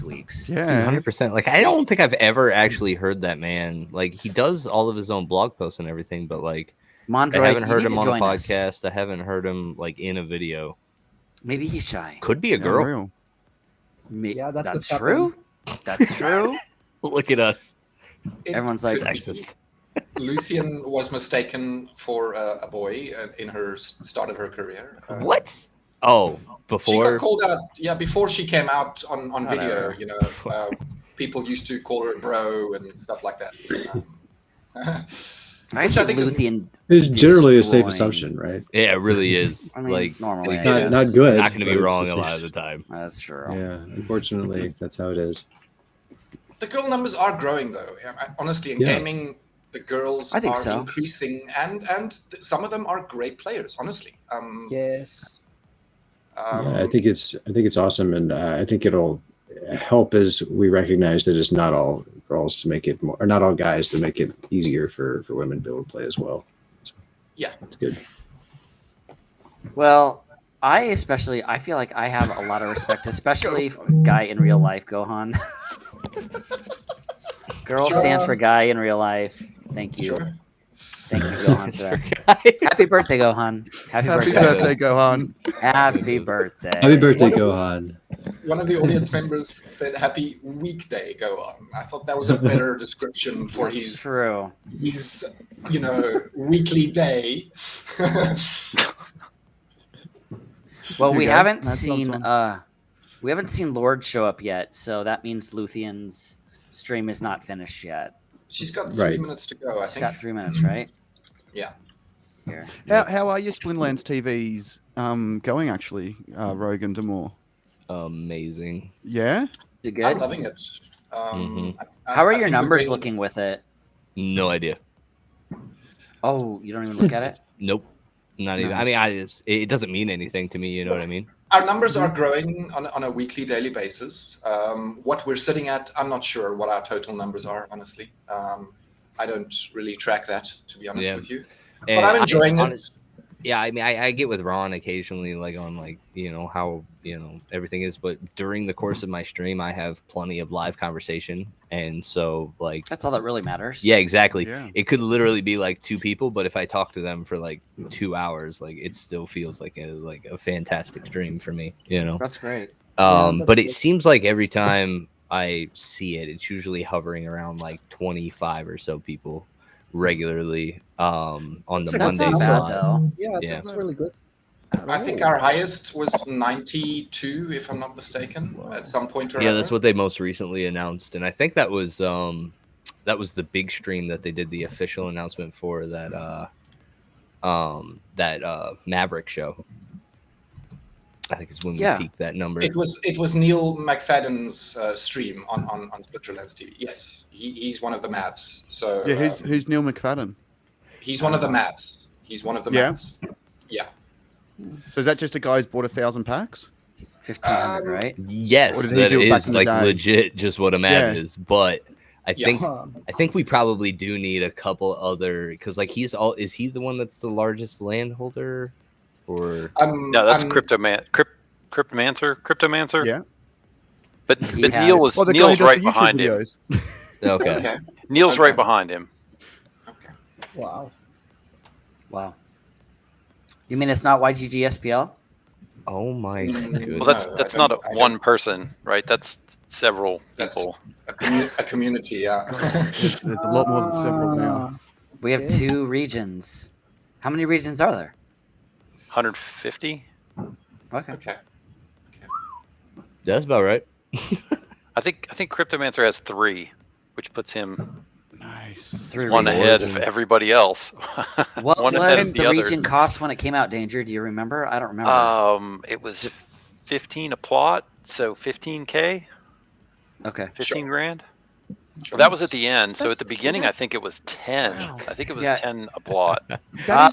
weeks. Yeah. 100%. Like, I don't think I've ever actually heard that man. Like, he does all of his own blog posts and everything, but like, Mondroid, I haven't you heard need him to on a join us. podcast. I haven't heard him like in a video. Maybe he's shy. Could be a girl. Unreal. Yeah, that could That's happen. true. That's true. Look at us, Everyone's like, could be. sexist. Luthien was mistaken for a boy in her start of her career. What? Oh, She before. got called out, yeah, before she came out on video. Whatever. You know, people used to call her bro and stuff like that. I Which I think think is- Luthien. It's generally a safe Destroying. assumption, right? Yeah, it really is. I mean, like, normally, I It Not, guess. not good. not going to be but it's wrong a a lot safe- of the time. That's true. Yeah, unfortunately, that's how it is. The girl numbers are growing, though. Honestly, in Yeah. gaming, the girls I think are so. increasing, and some of them are great players. Honestly, Yes. Yeah, I think it's awesome, and I think it'll help as we recognize that it's not all girls to make it more, or not all guys to make it easier for women to be able to play as well. So, Yeah. that's good. Well, I feel like I have a lot of respect, especially for guy in real life, Gohan. Girl stands for guy in real life. Thank you. Sure. Thank you, Gohan, for that. Happy birthday, Gohan. Happy Happy birthday. birthday, Gohan. Happy birthday. Happy birthday, Gohan. One of the audience members said, "Happy weekday, go on." I thought that was a better description for That's true. his weekly day. Well, There we you go. haven't That sounds seen fun. we haven't seen Lord show up yet, so that means Luthien's stream is not finished yet. She's got 3 Right. minutes to go, I She's think. got 3 minutes, right? Yeah. Here. How are your Splinterlands TVs going actually, Rogan Demore? Amazing. Yeah? Is it I'm good? loving it. Mhm. How are I your think we're numbers getting- looking with it? No idea. Oh, you don't even look at it? Nope. Not even. I mean, it doesn't mean anything to me. You know what I mean? Our numbers are growing on a weekly, daily basis. What we're sitting at, I'm not sure what our total numbers are, honestly. I don't really track that, to be honest Yeah. with you. And But I'm enjoying it. Yeah, I mean, I get with Ron occasionally, like on how everything is, but during the course of my stream, I have plenty of live conversation, and so like That's all that really matters. yeah, exactly. Yeah. It could literally be like 2 people, but if I talk to them for like 2 hours, like it still feels like a fantastic stream for me, That's great. that's But it good. seems like every time I see it, it's usually hovering around like 25 or so people regularly on the That's Monday not bad, slot. though. Yeah, Yeah. that's really good. I think our highest was 92, if I'm not mistaken, at some point or Yeah, other. that's what they most recently announced, and I think that was the big stream that they did the official announcement for that Maverick show. I think is when we peaked that number. It was Neil McFadden's stream on Splinterlands TV. Yes, he's one of the Mavs. So Yeah, who's Neil McFadden? he's one of the Mavs. He's one of the Yeah? Mavs. Yeah. So is that just a guy who's bought 1,000 packs? 1,500, right? Yes, What did he that do back is in the like day? legit just what a Mav Yeah. is, but I Yeah. think we probably do need a couple other because like is he the one that's the largest landholder or No, that's Cryptomancer. Yeah. But He Neil has- was the guy Neil's who does right the YouTube behind him. videos. okay. Okay. Neil's Okay. right behind him. Okay. Wow. Wow. You mean it's not YGG SPL? Oh my Mm, goodness. Well, that's No, that's I not don't- I one don't- person, right? That's several That's- people. A community, yeah. There's a lot more than several now. We have Okay. 2 regions. How many regions are there? 150. Okay. Okay. That's about right. I think Cryptomancer has 3, which puts him Nice. 3 one regions. ahead of everybody else. What One ahead was of the others. region cost when it came out, Danger? Do you remember? I don't remember. It was 15 a plot, so 15K, Okay. 15 grand. Sure. That was at the end. So That's- at the beginning, so I think it was 10. Wow. I think it was Yeah. 10 a plot.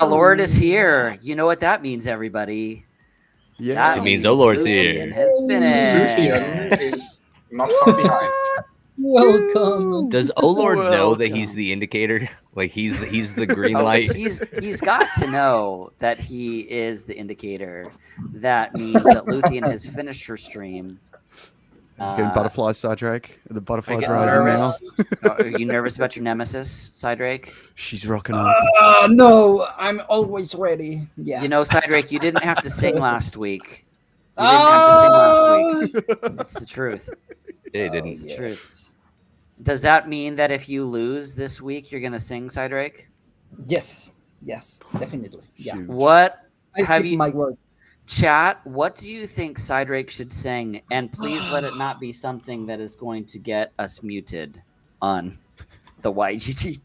Lord is here. You know what that means, everybody. Yeah. That It means, oh, Lord's Luthien here. has Luthien finished. is not far behind. Welcome. Does Olord know that he's Welcome. the indicator? Like he's the green Oh, light. he's got to know that he is the indicator. That means that Luthien has finished her stream. Getting butterflies, Cydrake. The butterflies Get rising now. nervous. Are you nervous about your nemesis, Cydrake? She's rocking up. No, I'm always ready. Yeah. You know, Cydrake, you didn't have to sing last week. You didn't have to sing last week. It's the truth. It didn't. It's the truth. Does that mean that if you lose this week, you're going to sing, Cydrake? Yes. Yes. Definitely. Yeah. Huge. What, I Have keep you- my word. chat, what do you think Cydrake should sing? And please let it not be something that is going to get us muted on the YGG.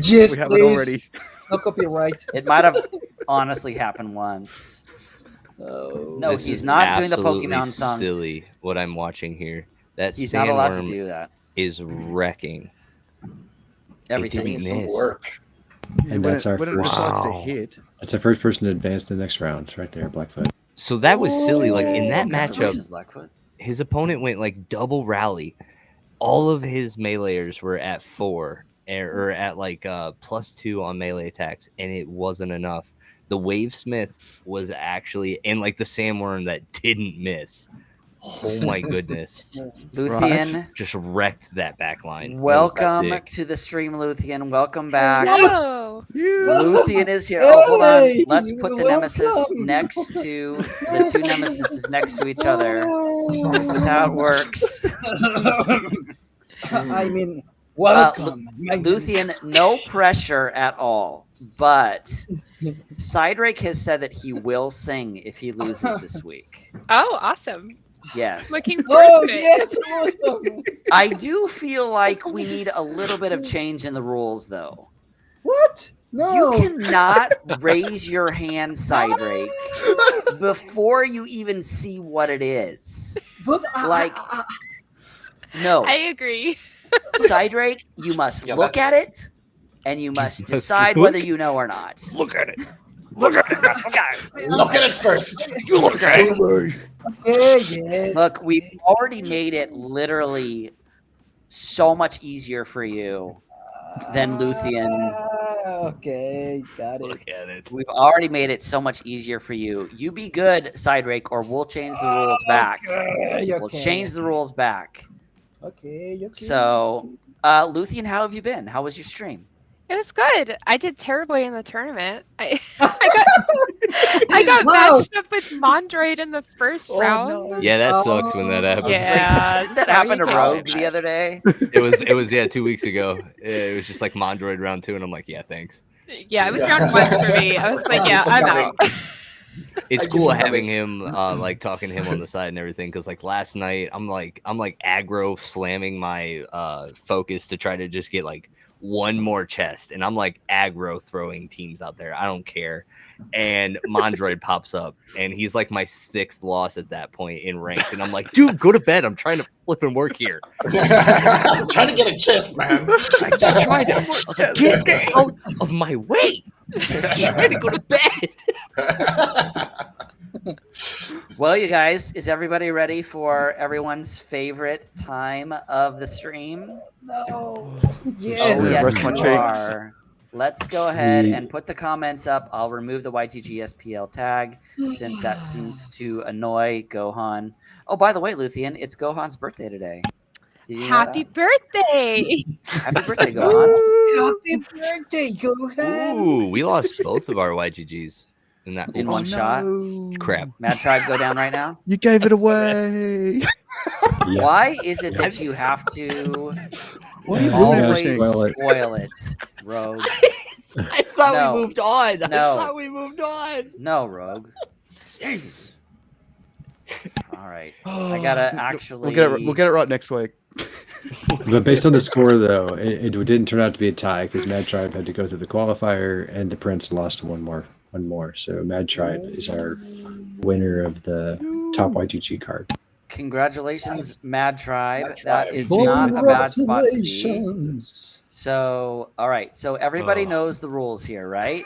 Yes, we have please. it already. No copyright. It might have honestly happened once. Oh. No, This he's is not doing the absolutely Pokemon song. Silly what I'm watching here. That He's not allowed to sandworm do that. is wrecking. Everything. didn't Doing some miss. work. And that's our when it first. decides to Wow. hit. That's the first person to advance to the next round, right there, Blackfoot. So that was silly. Like in that matchup, Congratulations, Blackfoot. his opponent went like double rally. All of his meleeers were at 4 or at like +2 on melee attacks, and it wasn't enough. The Wavesmith was actually, and like the Sandworm that didn't miss. Oh my goodness. Luthien, Just wrecked that back line. That was welcome sick. to the stream, Luthien. Welcome back. No. Luthien is here. Oh, hold on. Hey, Let's put the nemesis welcome. next to the 2 nemesis next to each other. This is how it works. I mean, welcome. my Luthien, nemesis. no pressure at all. But Cydrake has said that he will sing if he loses this week. Oh, awesome. Yes. Looking forward Oh, to it. yes, awesome. I do feel like we need a little bit of change in the rules, though. What? No. You cannot raise your hand, Cydrake, before you even see what it is. But Like- No, I agree. Cydrake, you must Yeah, look at that's- it, and you must must decide look. whether you know or not. Look at it. Look at it. Look at it. Look at it first. Look at it. okay, yes. Look, we've already made it literally so much easier for you than Luthien. Okay, got it. Look at it. We've already made it so much easier for you. You be good, Cydrake, or we'll change the rules back. Okay, We'll change the rules back. Okay. So, Luthien, how have you been? How was your stream? It was good. I did terribly in the tournament. I got Wow. matched up with Mondroid in the first round. no. Yeah, that sucks when that happens. Yeah. Didn't that so happen you to can- Rogue the other day? It was 2 weeks ago. It was just like Mondroid round 2, and I'm like, yeah, thanks. Yeah, it was round 1 for me. I was like, yeah, I'm out. It's I cool give him having him like talking to him on the side and everything, because like last night I'm like aggro slamming my focus to try to just get like one more chest, and I'm like aggro throwing teams out there. I don't care. And Mondroid pops up, and he's like my 6th loss at that point in ranked, and I'm like, dude, go to bed. I'm trying to flip and work here. I'm trying to get a chest, man. I just tried to. I was like, get out of my way. I'm trying to go to bed. Well, you guys, is everybody ready for everyone's favorite time of the stream? No. Oh, Yes. yes, Rest my you cheeks. are. Let's go ahead and put the comments up. I'll remove the YGG SPL tag since that seems to annoy Gohan. Oh, by the way, Luthien, it's Gohan's birthday today. Did you know Happy that? birthday! Happy birthday, Gohan. Happy birthday, Gohan. Ooh, we lost both of our YGGs in that In pool. one shot. Crap. Mad Tribe go down right now. You gave it away. Yeah. Why is it that you have to What are you always doing? spoil it, Rogue? I thought No. we moved on. No. I thought we moved on. No, Rogue. Jeez. All right. I gotta actually. We'll get it right next week. But based on the score, though, it didn't turn out to be a tie because Mad Tribe had to go through the qualifier, and the Prince lost one more. So Mad Tribe is our winner of the top YGG card. Congratulations, Mad Tribe. Mad Tribe. That is not a bad spot to be. Congratulations. So, all right. So everybody Oh. knows the rules here, right?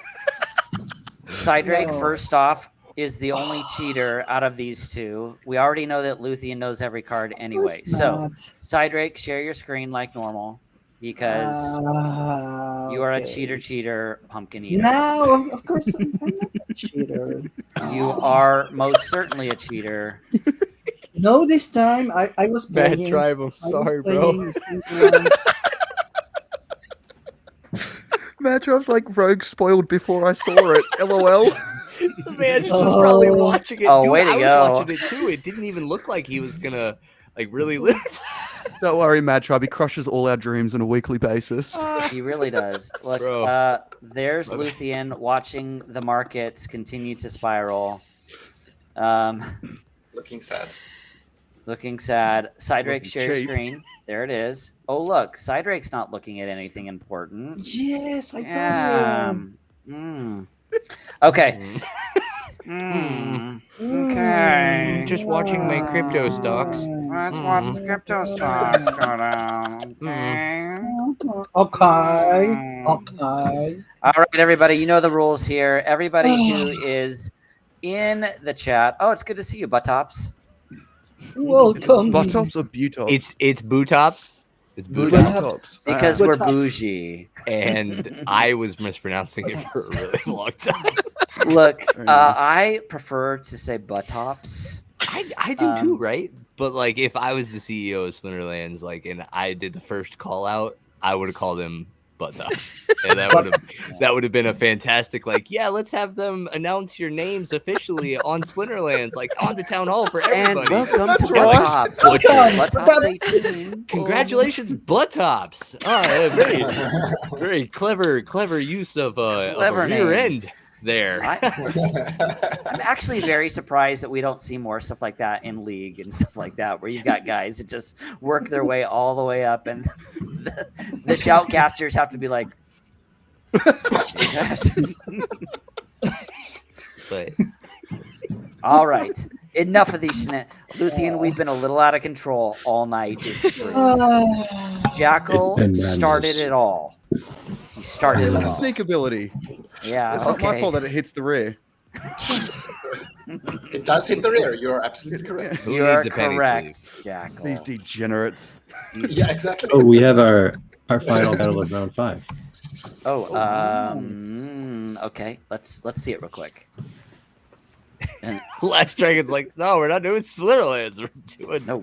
Cydrake, No. first off, is the only cheater out of these two. We already know that Luthien knows every card anyway. Of course So, not. Cydrake, share your screen like normal because you are a Okay. cheater, pumpkin eater. No, of course I'm not a cheater. You are most certainly a cheater. No, this time I was playing. Bad tribe. I'm I was sorry, bro. playing Splinterlands. Imagine I was like Rogue spoiled before I saw it. LOL. The man's just probably Oh. watching it. Oh, Dude, way to I was go. watching it too. It didn't even look like he was gonna like really lose. Don't worry, Mad Tribe. He crushes all our dreams on a weekly basis. He really does. Look, Bro. there's Brother. Luthien watching the markets continue to spiral. Looking sad. Looking sad. Cydrake, Looking share your cheap. screen. There it is. Oh, look. Cydrake's not looking at anything important. Yes, I told Yeah. you. Okay. Mm. Okay. Just watching my crypto stocks. Let's watch the crypto stocks go down. Okay. Okay. All right, everybody. You know the rules here. Everybody who is in the chat. Oh, it's good to see you, Buttops. Welcome. Buttops or butops? It's Bootops. It's Bootops. Bootops. Because Buttops. we're bougie. And I was mispronouncing it for a really long time. Look, I prefer to say Buttops. I do too, right? But like, if I was the CEO of Splinterlands, like, and I did the first call out, I would have called him Buttops, and that would have been a fantastic. Like, yeah, let's have them announce your names officially on Splinterlands, like on the town hall for And everybody. welcome That's to right. Buttops. Welcome. Buttops 18. Congratulations, Buttops! Very, very clever use of a Clever rear name. end there. I'm actually very surprised that we don't see more stuff like that in League and stuff like that, where you've got guys that just work their way all the way up, and the shoutcasters have to be like, But all right, enough of these shenanigans. Luthien, we've been a little out of control all night. Jackal And madness. started it all. He started it It's a all. sneak ability. Yeah, It's not my okay. fault that it hits the rear. It does hit the rear. You're absolutely correct. who You are needs a penny correct, sleeve? Jackal. These degenerates. Yeah, exactly. Oh, we have our final battle of round 5. Oh, okay. Let's see it real quick. And LastDragon's like, no, we're not doing Splinterlands.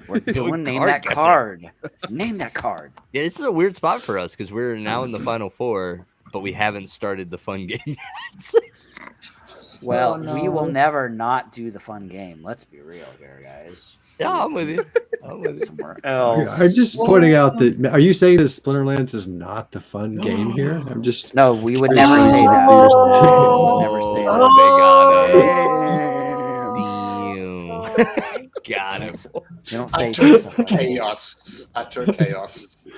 we're doing name card that guessing." card. Name that card. Yeah, this is a weird spot for us because we're now in the final four, but we haven't started the fun game yet. Well, Oh, we will no. never not do the fun game. Let's be real here, guys. Yeah, I'm with you. I'm with you. Somewhere else. I'm just pointing out that. Are you saying that Splinterlands is not the fun game here? I'm just. No, we would I never just- say that. Oh. Never say that. They got him. Got him. We don't say Utter stuff like that. chaos. Utter chaos.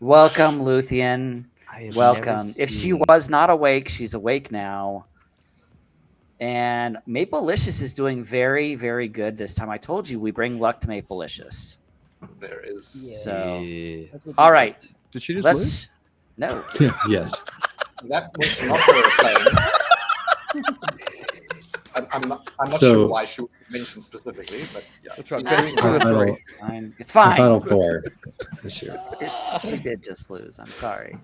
Welcome, Luthien. I have Welcome. never If she seen- was not awake, she's awake now. And Maplelicious is doing very, very good this time. I told you we bring luck to Maplelicious. There is. Yeah. So, Yeah. That would be all right. great. Did she just lose? Let's. No. Yes. That was not her playing. I'm not So- sure why she was mentioned specifically, but yeah. That's right. She's Best doing two well. or three. It's fine. It's The fine. final four this year. She did just lose. I'm sorry.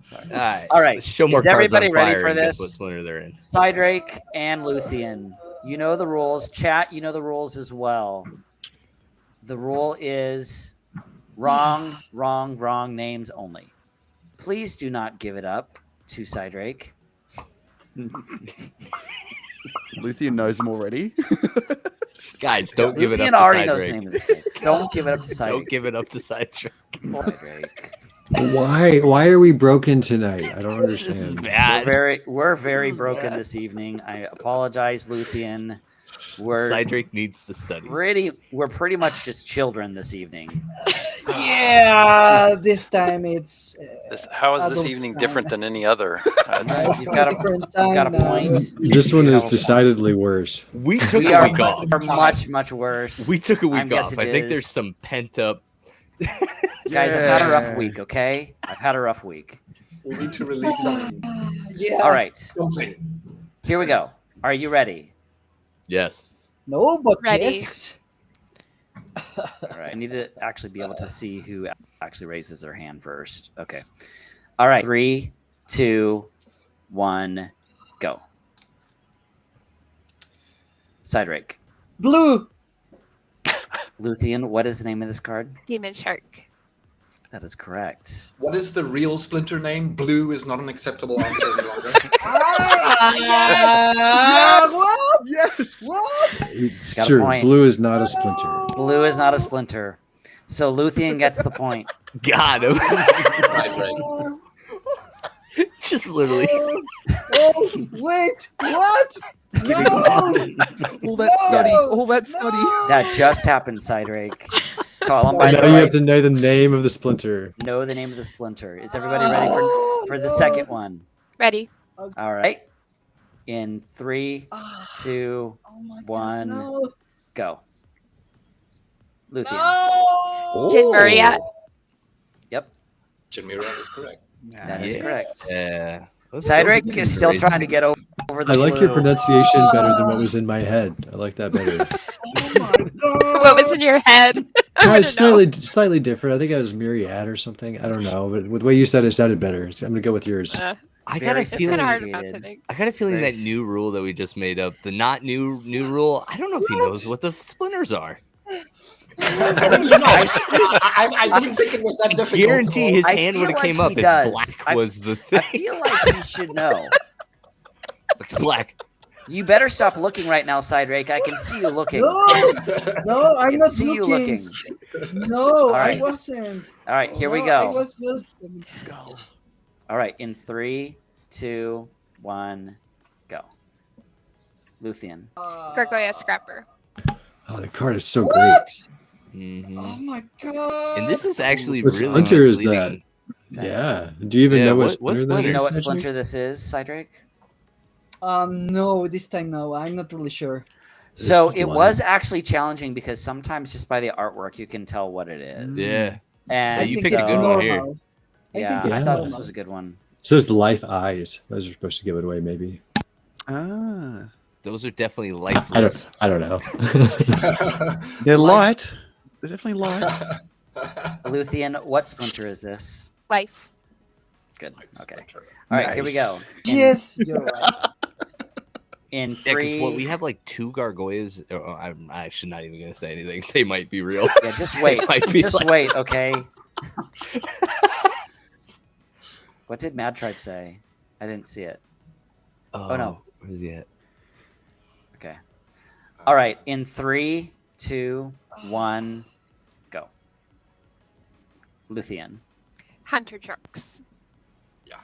Sorry. All right. All right. Let's show more Is cards everybody on ready fire for and guess this? what splinter they're in. Cydrake and Luthien. You know the rules. Chat, you know the rules as well. The rule is wrong names only. Please do not give it up to Cydrake. Luthien knows them already. Guys, don't give it Luthien up to already knows the Cydrake. name of this game. Don't give it up to Cydrake. Don't give it up to Cydrake. Cydrake. Why are we broken tonight? I don't This is understand. bad. We're very This is broken bad. this evening. I apologize, Luthien. We're Cydrake needs to study. we're pretty much just children this evening. Yeah, this time it's. How is Adults this evening time. different than any other? You've got a, different you've got a time now. point. This one You is have a decidedly worse. We took We a are week off. much worse. We took a I'm week off. guessing I it think is. there's some pent up. Guys, I've had a rough Yeah. week, okay? I've had a rough week. We need to release something. Yeah. All right, Something. here we go. Are you ready? Yes. No, but Ready. yes. All right. I need to actually be able to see who actually raises their hand first. Okay. All right. 3, 2, 1, go. Cydrake. Blue. Luthien, what is the name of this card? Demon Shark. That is correct. What is the real Splinter name? Blue is not an acceptable answer any longer. Yes. What? Yes. What? It's Got a true. point. Blue is not a splinter. Blue is not a splinter. So Luthien gets the point. Got him. Right, right. Just literally. Oh, wait. What? No. All that study. All that study. That just happened, Cydrake. Call him by And the now you way. have to know the name of the splinter. Know the name of the splinter. Is everybody ready for the no. second one? Ready. All right. In 3, Ah, 2, oh my God, 1, no. go. Luthien. No. Jin Muriat. Yep, Jamira is correct. that is correct. Yeah. Cydrake is still trying to get over the I like your blue. pronunciation better than what was in my head. I like that better. Oh my God. What was in your head? I No, wanna it's slightly different. I think I was Myriad or something. I don't know, but with the way you said it sounded better. So I'm gonna go with yours. know. I Very got a It's kind feeling. of hard to Sophisticated. pronounce, I think. I got a feeling Very that new rule that we just made up, the not new rule. I don't know if he knows what the splinters are. I didn't think it was that difficult. Guarantee his I hand feel would have like came he up if does. black was the thing. I feel like you should know. It's black. You better stop looking right now, Cydrake. I can see you looking. No, no, I I'm can not see you looking. looking. No, right. I wasn't. All right, here we No, I go. was just. Let's go. All right, in 3, 2, 1, go. Luthien. Gargoyle Scrapper. Oh, the card is so great. What? Mhm. Oh my God. And this is actually What really splinter is that? misleading. Yeah. Do you even Yeah, know what what splinter that splinter? You know is, what actually? splinter this is, Cydrake? No, this time no. I'm not really sure. This So is it one. was actually challenging because sometimes just by the artwork you can tell what it is. Yeah. And you I picked think a good it's one here. normal. Yeah, think I it's thought normal. this was a good one. So it's the life eyes. Those are supposed to give it away, maybe. Ah. Those are definitely I lifeless. don't know. They're light. They're definitely light. Luthien, what splinter is this? Life. Good. Like Okay. Splinter. All right, here we go. Yes, you're right. In Yeah, because three. we have like 2 gargoyles. I'm actually not even gonna say anything. They might be real. Yeah, just wait. Might be Just like- wait, okay? What did Mad Tribe say? I didn't see it. Oh, no. Where's he at? Okay. All right. In 3, 2, 1, go. Luthien. Hunter trucks.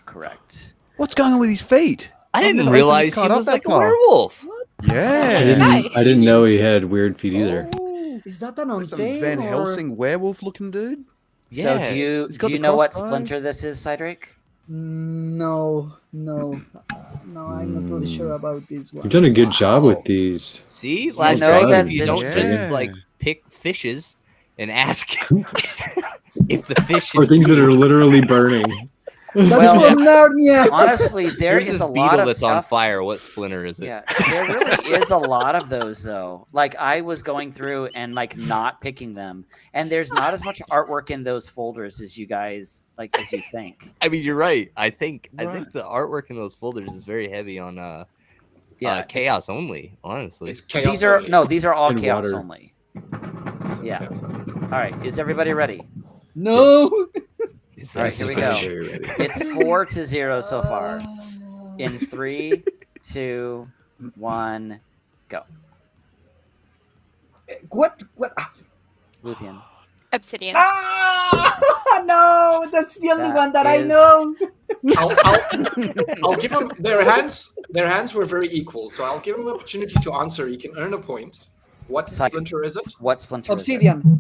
Correct. What's going on with his feet? I didn't never realize opened his he card up was that like a far. werewolf. Yeah. I didn't know he had weird feet either. Oh, Is that an there's some untamed Van or... Helsing werewolf looking dude. So Yeah, he's got do you the know what crossbow. splinter this is, Cydrake? No, no, no. I'm not really sure about this one. You've done a good job with these. See, I last know dragon, that if you this- don't Yeah. just like pick fishes and ask if the fish Or is things that are literally burning. That's Well, from Narnia. Honestly, there Here's is this a lot beetle of that's on stuff. fire. What splinter is it? Yeah, there really is a lot of those though. Like I was going through and like not picking them, and there's not as much artwork in those folders as you guys like as you think. I mean, you're right. I think Right. the artwork in those folders is very heavy on Yeah, chaos only. Honestly, It's chaos. these are only. no, these are all And chaos water. only. These are yeah. chaos only. All right, is everybody ready? No. Is All right, that here we the go. fish? Very ready. It's 4-0 so far. In 3, 2, 1, go. What? What? Luthien. Obsidian. No, that's the only That one that I is- know. I'll give them their hands. Their hands were very equal, so I'll give them an opportunity to answer. He can earn a point. What Cyc- splinter is it? What splinter Obsidian. is it?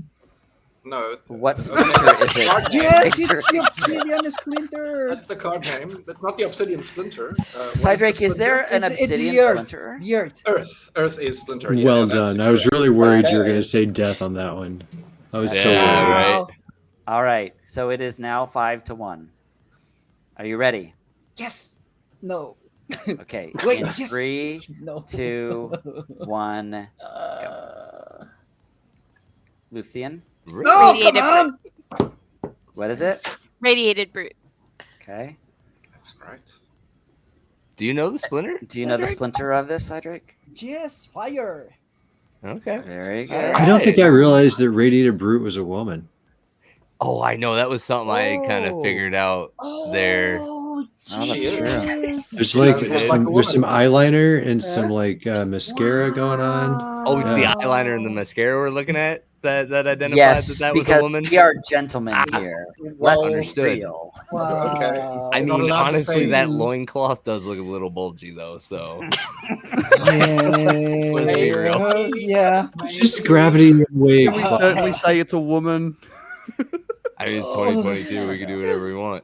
No. What Okay, splinter that's is the it? card name. Yes, Victor. it's the Obsidian Splinter. That's the card name. That's not the obsidian splinter. What is the Cydrake, is there splinter? an It's obsidian the Earth. splinter? The Earth. Earth? Earth is splinter. Yeah, Well that's done. I was really worried you were Okay. going to say death on that one. I was so Yeah, worried. right. All right, so it is now 5-1. Are you ready? Yes. No. Okay. Wait, In yes. 3, No. 2, 1, Luthien. No, Radiated come on. What is it? Radiated brute. Okay. That's right. Do you know the splinter? Do you know the Cydrake? splinter of this, Cydrake? Yes, fire. Okay. Very All good. I don't think I Right. realized that Radiated Brute was a woman. Oh, I know. That was something I kind of Oh. figured out there. Oh, that's She is. true. There's She like does look like a there's some woman. eyeliner and some like mascara going on. Oh, it's Yeah. the eyeliner and the mascara we're looking at that identified Yes, that was because a woman. we are gentlemen here. Well, Let's be understood. real. Wow. Okay. I You're not mean, allowed to honestly, say- that loincloth does look a little bulgy though. So Yeah. Let's be real. Yeah. Just gravity and weight. Can we certainly say it's a woman? I mean, it's 2022. We can do whatever we want.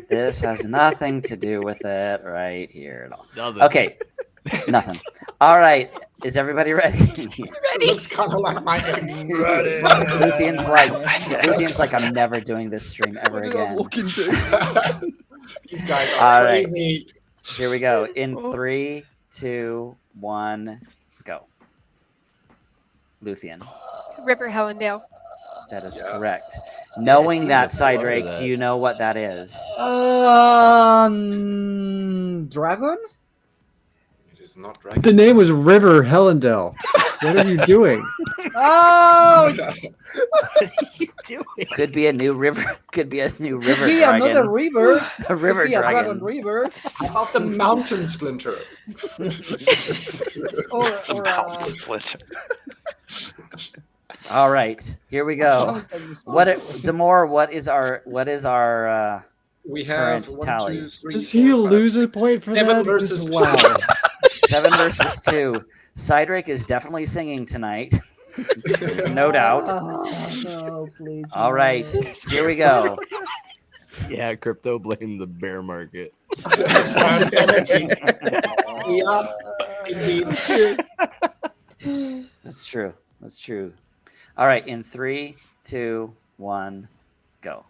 This has nothing to do with it right here at all. Nothing. Okay. Nothing. All right. Is everybody ready? It looks kind of like my ex. Lucian's like, I'm never doing this stream ever What did I again. walk into? These guys All are right. crazy. Here we go. In 3, 2, 1, go. Luthien. River Hellendale. That is Yeah. correct. Knowing see that, the color of Cydrake, that. do you know what that is? Dragon? It is not right. The name was River Hellendale. What are you doing? Oh, What are you doing? Could be a new river. Could be a new river be dragon. another river. A river Be a dragon. dragon river. How about the mountain splinter? Or Mountain splinter. All right, here we go. mountain What it, splinter. Demore? What is our We have Current 1, tally. 2, 3, Does 4, he 5, lose a 6, point for 7 that? versus Wow. 7 versus 2? Cydrake is definitely singing tonight. No doubt. Oh, no, please. All no. right, here we go. Yeah, crypto blame the bear market. Sanity. Yeah, indeed. That's true. That's true. All right, in 3, 2, 1, go.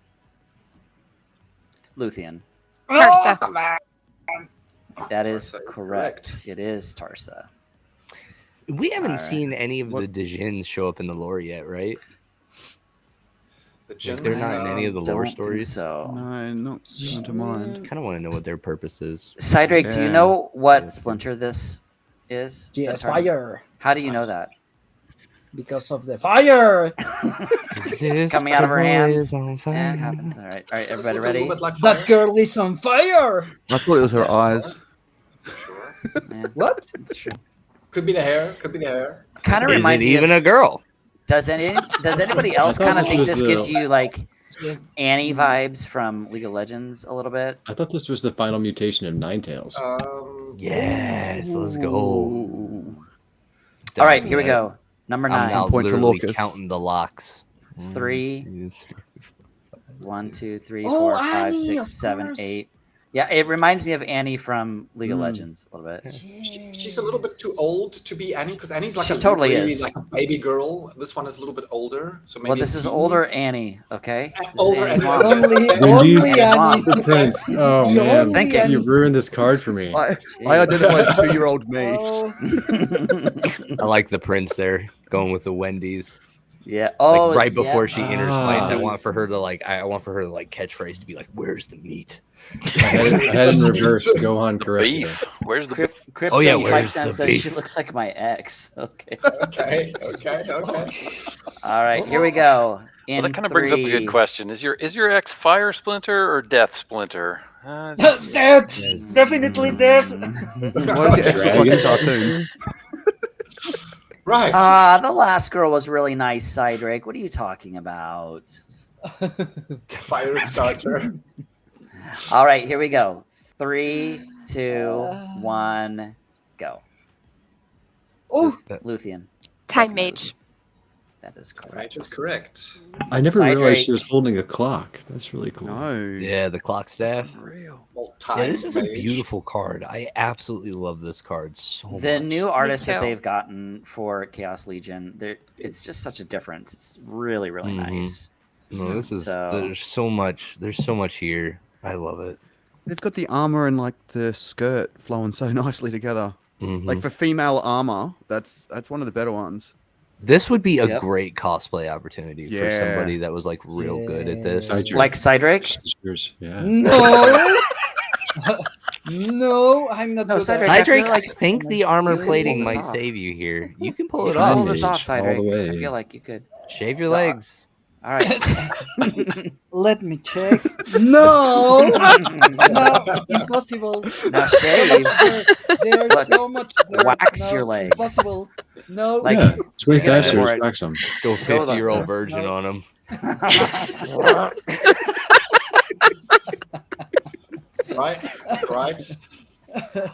Luthien. Tarsa. That is Tarsa is correct. It is Tarsa. We haven't All right. seen any of the Djinns show up in the lore yet, right? The Like, Jins, they're not in any of the lore Don't think stories. so. No, not coming to mind. Kind of want to know what their purpose is. Cydrake, do you Yeah. know what Splinter this is? Yes, That card? fire. How do you know that? Because of the fire. Coming out of her hands. On Yeah, fire. it happens. All right, Does everybody look a little ready? bit like fire. That girl is on fire. I thought it was her Yes. eyes. Sure. Yeah, What? it's true. Could be the hair. Could be the hair. Kind of Is it reminds me even of, a girl? Does anybody else thought kind of this think was this the- gives you like Yes. Annie vibes from League of Legends a little bit? I thought this was the final mutation of Ninetales. Yes, let's go. All right, here we go. Number I'm now 9. Point to literally Lorkus. counting the locks. 3. 1, 2, 3, Oh, 4, 5, Annie, 6, of 7, course. 8. Yeah, it reminds me of Annie from League of Legends a little bit. She's a little bit too old to be Annie because Annie's like She a totally really is. like a baby girl. This one is a little bit older, so maybe Well, this a is teen. older Annie, okay? This is Older Annie's Annie. mom. Only, When you- only Annie. The Prince. Oh The man, only Thank you Annie. ruined this card for me. I identify as 2-year-old me. Oh, I like the prince there, going with the Wendy's. Yeah. Oh, Like right before yeah. she enters fights, I Ah. want for her to catchphrase to be like, "Where's the meat?" I had in reverse. Gohan correct. Beef. Where's the beef? Crypto Oh, yeah, Spike where's Sam the says beef? she looks like my ex. Okay. Okay. All right, here we go. Well, that kind of brings up a good question. Is your ex Fire Splinter or Death Splinter? death. Yes. Definitely death. Why does it look like a cartoon? Right. The last girl was really nice, Cydrake. What are you talking about? Fire starter. All right, here we go. 3, 2, 1, go. Oh, Luthien. Time Mage. That is correct. Right is correct. I never Cydrake. realized she was holding a clock. That's really cool. No. Yeah, the clock staff. Real. Well, Yeah, time this is a mage. beautiful card. I absolutely love this card so much. The new artist that too. they've gotten for Chaos Legion, it's just such a difference. It's really, really Mhm. nice. No, this is So- there's so much here. I love it. They've got the armor and like the skirt flowing so nicely together. Mhm. Like for female armor, that's one of the better ones. This would be a Yep. great cosplay opportunity for Yeah. somebody that was like real good at this. Cydrake. Like Cydrake? Sisters, yeah. no. No, I'm not No, good at Cydrake, I feel Cydrake, I like- think the armor You can plating pull this might off. save you here. You can pull it Pull off. this off, Mage, all the Cydrake. I way. feel like you could. Shave your So- legs. All right. Let me check. No, no, impossible. Now shave. There's But so much. Dirt. wax No, your legs. Impossible. No. Like- Yeah, it's way You gotta faster. go Just for it. wax them. Let's go Go 50-year-old the- virgin no. on him. Right.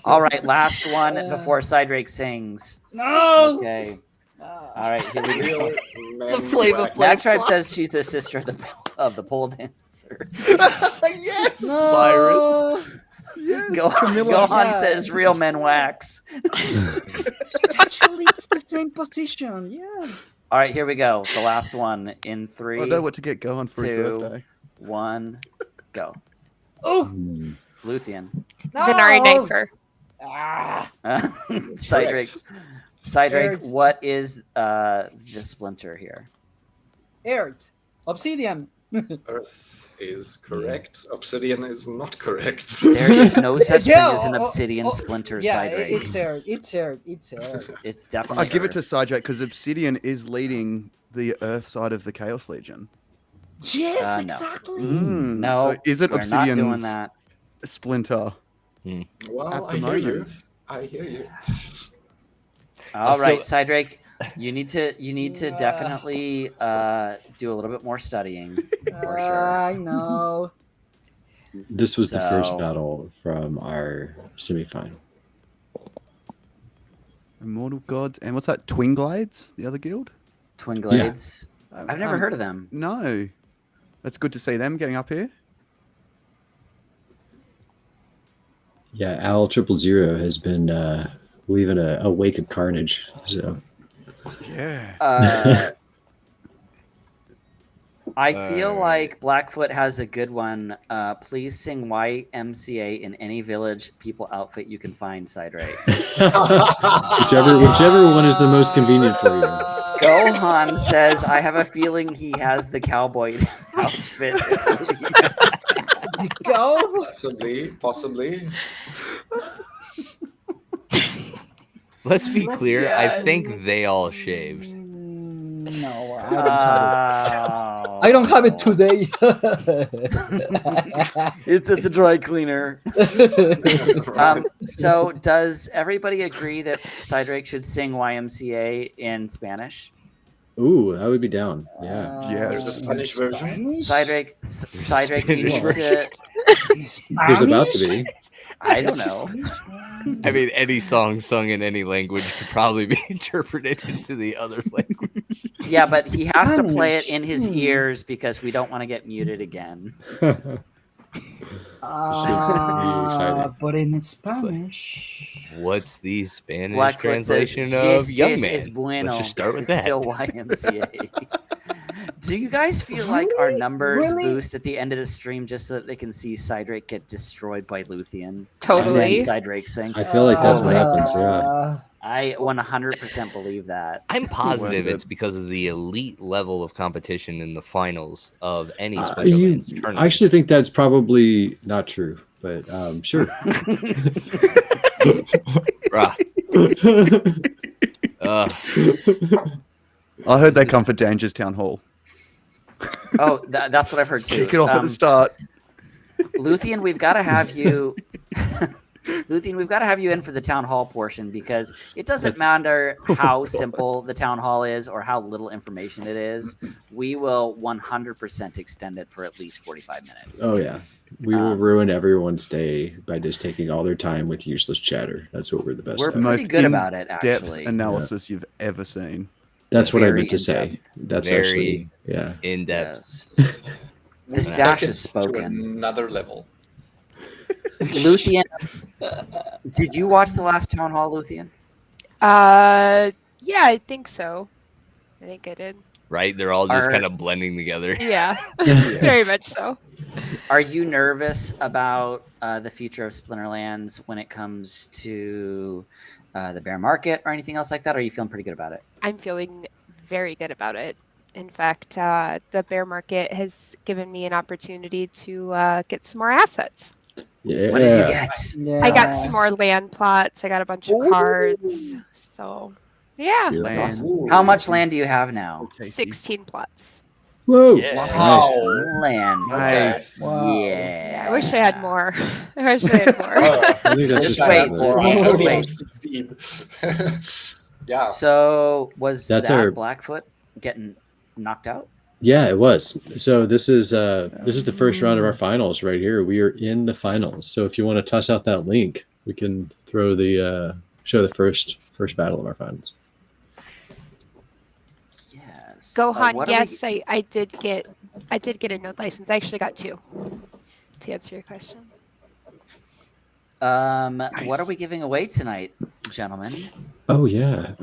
All right, last one before Cydrake sings. No. Okay. All right, here we go. Real men Flavor wax. Flav. That tribe says she's the sister of the pole dancer. Yes. No. Gohan Yeah. says real men wax. Actually, it's the same position. Yeah. All right, here we go. The last one in 3, I know what to get going for his 2, birthday. 1, go. Oh. Mm. Luthien. Venari No. Knifer. Ah. Cydrake. Cydrake, what is the splinter here? Earth. Obsidian. Earth is correct. Obsidian is not correct. There is no such Yeah, thing as an oh, obsidian oh, splinter, Yeah, Cydrake. it's Earth. It's Earth. It's Earth. It's definitely I give it to Earth. Cydrake because Obsidian is leading the Earth side of the Chaos Legion. Yes, No. exactly. No, So is it we're not doing Obsidian's that. splinter? Well, At the I hear you. moment. I hear you. All So- right, Cydrake, you need to definitely do a little bit more studying for sure. I know. This was the first So- battle from our semifinal. Immortal Gods. And what's that? Twin Glades? The other guild? Twin Glades. I've never heard of them. No. That's good to see them getting up here. Yeah, Al 000 has been leaving a wake of carnage. So Yeah. I feel like Blackfoot has a good one. Please sing YMCA in any village people outfit you can find, Cydrake. whichever one is the most convenient for you. Gohan says, "I have a feeling he has the cowboy outfit." Go. Possibly. Let's be clear. Yeah. I think they all shaved. No, I don't have it. I don't have it Oh. today. It's at the dry cleaner. So, does everybody agree that Cydrake should sing YMCA in Spanish? Ooh, I would be down. Yeah. Yeah, There's a Spanish version. Cydrake, you need to. There's about to be. I don't know. I mean, any song sung in any language could probably be interpreted into the other language. Yeah, but he has to play it in his ears because we don't want to get muted again. But in Spanish. What's the Spanish Blackfoot says, translation of young "Yes man? es bueno." Let's just start with It's that. Still YMCA. Do you guys feel like our numbers boost at the end of the stream just so that they can see Cydrake get destroyed by Luthien? Totally. And then Cydrake sing. I feel like that's what happens. Yeah. I 100% believe that. I'm positive it's because of the elite level of competition in the finals of any Splinterlands tournament. I actually think that's probably not true, but sure. I heard they come for Danger's Town Hall. Oh, that's what I've heard too. Kick it off at the start. Luthien, we've got to have you. Luthien, we've got to have you in for the town hall portion because it doesn't matter how simple the town hall is or how little information it is. We will 100% extend it for at least 45 minutes. Oh yeah, we will ruin everyone's day by just taking all their time with useless chatter. That's what we're the best. We're at. pretty good about it, Depth actually. analysis you've ever seen. That's what I Very meant to say. in-depth. That's Very actually in depth. Yes. The sash Take is it to spoken. another level. Luthien, did you watch the last town hall, Luthien? Yeah, I think so. I think I did. Right? They're all just Are- kind of blending together. Yeah, very much so. Are you nervous about the future of Splinterlands when it comes to the bear market or anything else like that? Or are you feeling pretty good about it? I'm feeling very good about it. In fact, the bear market has given me an opportunity to get some more assets. Yeah. What did you get? I got some more land plots. I got a bunch of cards. So, yeah, Land. Ooh. How much land do you have now? 16 plots. Whoa. Yeah. Wow. Land. Nice. Wow. Yeah. I wish I had more. I wish I had more. I think that's Just just wait. part of Or it. I Just only wait. have 16. Yeah. So was That's that our- Blackfoot getting knocked out? Yeah, it was. So this is the first round of our finals right here. We are in the finals. So if you want to toss out that link, we can throw the show the first battle of our finals. Yes. Gohan, What are yes, I did get a node license. I actually got 2. To answer your question. What are we giving away tonight, gentlemen? Oh yeah.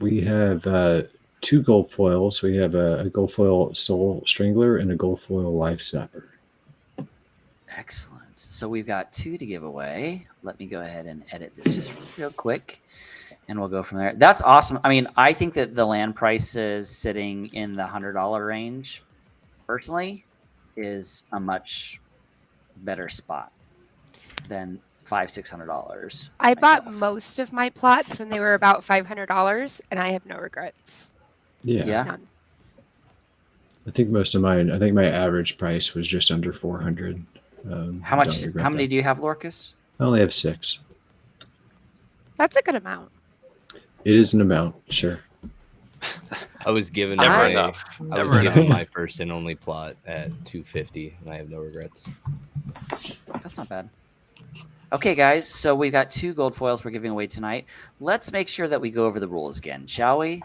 We have 2 gold foils. We have a gold foil Soul Strangler and a gold foil Life Sapper. Excellent. So we've got 2 to give away. Let me go ahead and edit this just real quick, and we'll go from there. That's awesome. I mean, I think that the land prices sitting in the $100 range, personally, is a much better spot than $500-$600. I bought myself. most of my plots when they were about $500, and I have no regrets. Yeah. Yeah. None. I think most of mine. I think my average price was just under 400. How much? How many do you have, Lorkus? I only have 6. That's a good amount. It is an amount, sure. I was given Never my, enough. I was Never given enough. my first and only plot at 250, and I have no regrets. That's not bad. Okay, guys. So we've got 2 gold foils we're giving away tonight. Let's make sure that we go over the rules again, shall we?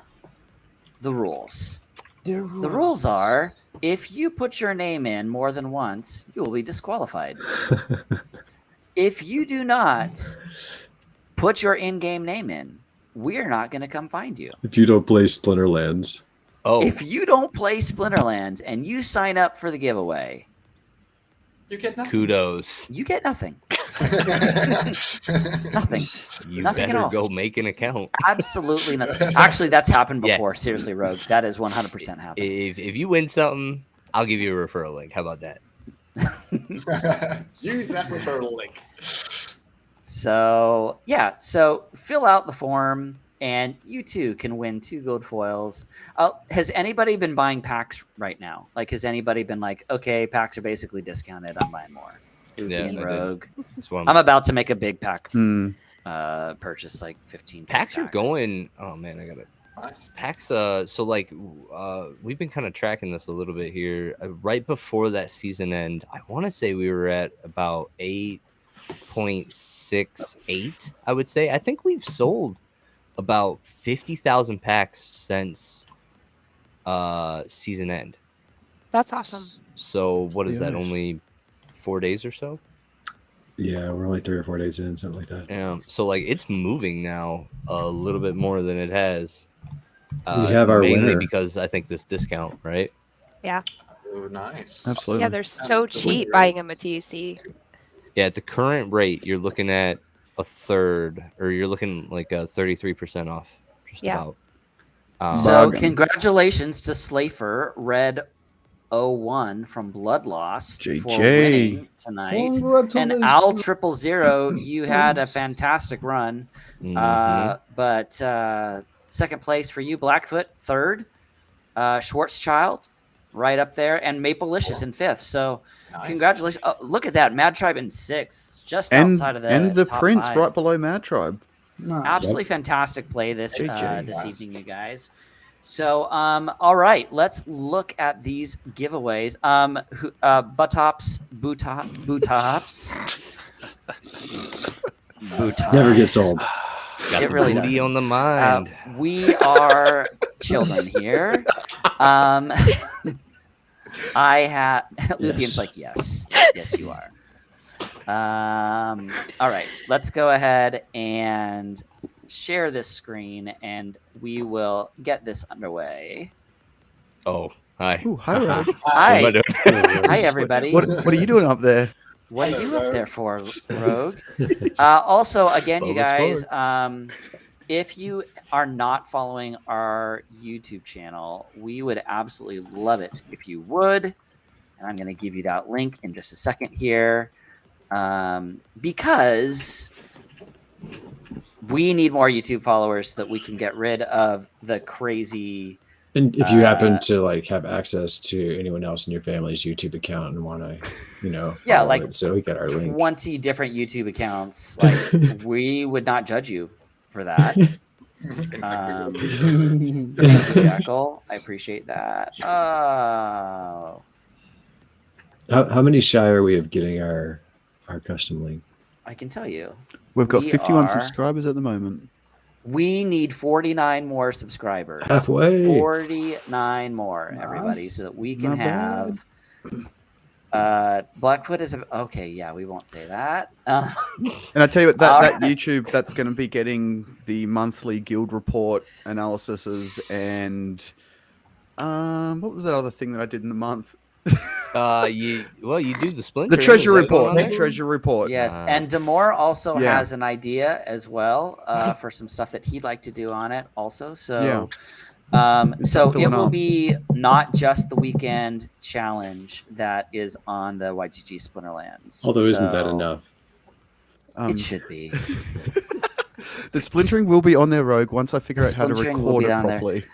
The rules. The rules are: if you put your name in more than once, you will be disqualified. If you do not put your in-game name in, we're not going to come find you. If you don't play Splinterlands. Oh, If you don't play Splinterlands and you sign up for the giveaway, You get nothing. kudos. you get nothing. Nothing. You Nothing at better all. go make an account. Absolutely nothing. Actually, that's happened Yeah. before. Seriously, Rogue. That is 100% happened. If you win something, I'll give you a referral link. How about that? Use that referral link. So yeah, so fill out the form, and you too can win 2 gold foils. Has anybody been buying packs right now? Like, has anybody been like, okay, packs are basically discounted, I'm buying more? Goofy Yeah, and I did. Rogue. That's what I'm about to make a big pack Hmm. purchase, like 15 Packs are going. Oh man, I got it. Nice. Packs. So like, we've been kind of tracking this a little bit here. Right before that season end, I want to say we were at about 8.68. I would say. I think we've sold about 50,000 packs since season end. That's awesome. So what is that? Nice. Only 4 days or so? Yeah, we're only 3 or 4 days in, something like that. Yeah. So like, it's moving now a little bit more than it has. We have our mainly winner. because I think this discount, right? Yeah. Oh, nice. Absolutely. Yeah, they're so cheap buying them at TEC. Yeah, at the current rate, you're looking at a third, or you're looking like a 33% off. Just Yeah. about. So Bargain. congratulations to Slafer Red 01 from Blood Lost for GG. winning tonight. And Congratulations. Al 000, you had a fantastic run. Mhm. But second place for you, Blackfoot, third. Schwarzchild, right up there, and Maplelicious in fifth. So Nice. congratulations. Oh, look at that. Mad Tribe in sixth, just And outside of the the top Prince 5. right below Mad Tribe. No. Absolutely fantastic play this GG. this evening, you guys. So, all right, let's look at these giveaways. Buttops, Bootops. Never gets old. Got It the really booty doesn't. on the mind. We are children here. I have Luthion's Yes. like, yes, you are. All right, let's go ahead and share this screen, and we will get this underway. Oh, hi. Ooh, hi, Rob. Hi, What am I doing? hi, everybody. What are you doing up there? What are you Hello, up Rogue. there for, Rogue? Also, again, you Bonus guys, if you are not following our YouTube channel, we would absolutely love it if you would. And I'm going to give you that link in just a second here, because we need more YouTube followers so that we can get rid of the crazy. And if you happen to like have access to anyone else in your family's YouTube account and want to, Yeah, follow like it, so we get our link. 20 different YouTube accounts, like we would not judge you for that. Thank you, Jackal. I appreciate that. Oh, How many shy are we of getting our custom link? I can tell you. We've got We 51 are- subscribers at the moment. We need 49 more subscribers. Halfway. 49 more, everybody, Nice. so that we can Not have. Blackfoot is okay. Yeah, we won't say that. And I tell you what, that Alright. YouTube, that's going to be getting the monthly guild report analyses and what was that other thing that I did in the month? You do the splinter. The treasure Is that going report. on The there? treasure report. Yes, and Demore also Yeah. has an idea as well for some stuff that he'd like to do on it also. So, Yeah. so filling it will up. be not just the weekend challenge that is on the YGG Splinterlands. Although, isn't that So enough? It should be. The splintering will be on their Rogue once I figure The out how to splintering will record be it down there. properly.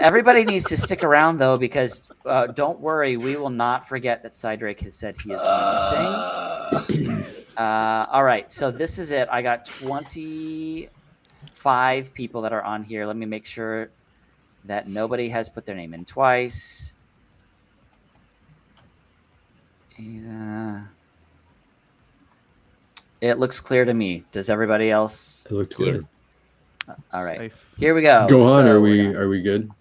Everybody needs to stick around though, because don't worry, we will not forget that Cydrake has said he is going to sing. All right, so this is it. I got 25 people that are on here. Let me make sure that nobody has put their name in twice. Yeah. It looks clear to me. Does everybody else? It looked good. All right. Safe. Here we go. Gohan, So are we're gonna- we good?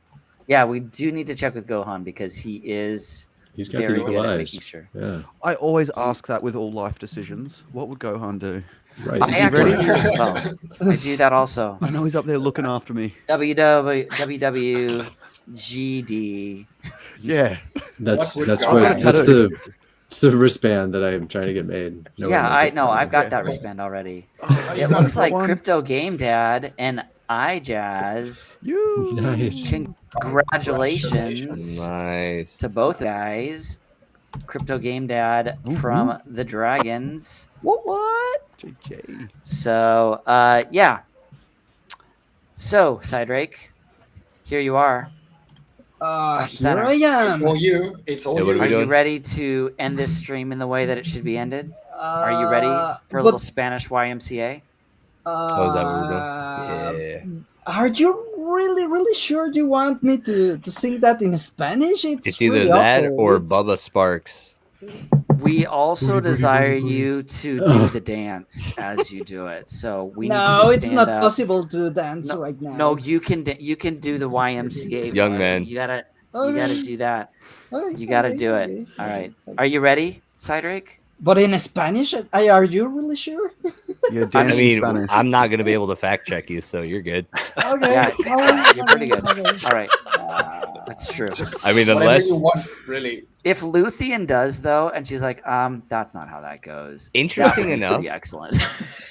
Yeah, we do need to check with Gohan because he is He's got very the good eagle at eyes. making sure. Yeah, I always ask that with all life decisions. What would Gohan do? right. I Is he actually ready? do as well. I do that also. I know he's up there looking after me. WWGD. Yeah. That's What would that's Gohan what do? that's the It's the wristband that I'm trying to get made. No yeah, one I knows know. it. I've got Yeah. that wristband already. Oh, you It got looks like one. Crypto Game Dad and iJazz. You. Nice. Congratulations Nice. to both guys. Crypto Game Dad from the Dragons. What? GG. So, yeah. So, Cydrake, here you are. Here Center. I It's am. all you. It's all Yeah, what you. are Are we you doing? ready to end this stream in the way that it should be ended? Are you ready for a but, little Spanish YMCA? Oh, is that what we're doing? Are you really sure you want me to sing that in Spanish? It's either really that awful. or It's- Bubba Sparks. We also Booty, booty, desire booty, booty. you to do the dance as you do it. So we need you No, to it's stand not up. possible to dance right now. No, you can do the YMCA. Young part. man. You gotta Okay. do that. Okay, You gotta okay, do it. okay. All right. Are you ready, Cydrake? But in Spanish, are you really sure? You're I dancing mean, Spanish. I'm not gonna be able to fact check you, so you're good. Okay. Yeah, okay, you're pretty good. okay. All right. That's true. Just I mean, whatever unless you want, really. If Luthien does though, and she's like, that's not how that goes. interesting That would be enough pretty excellent.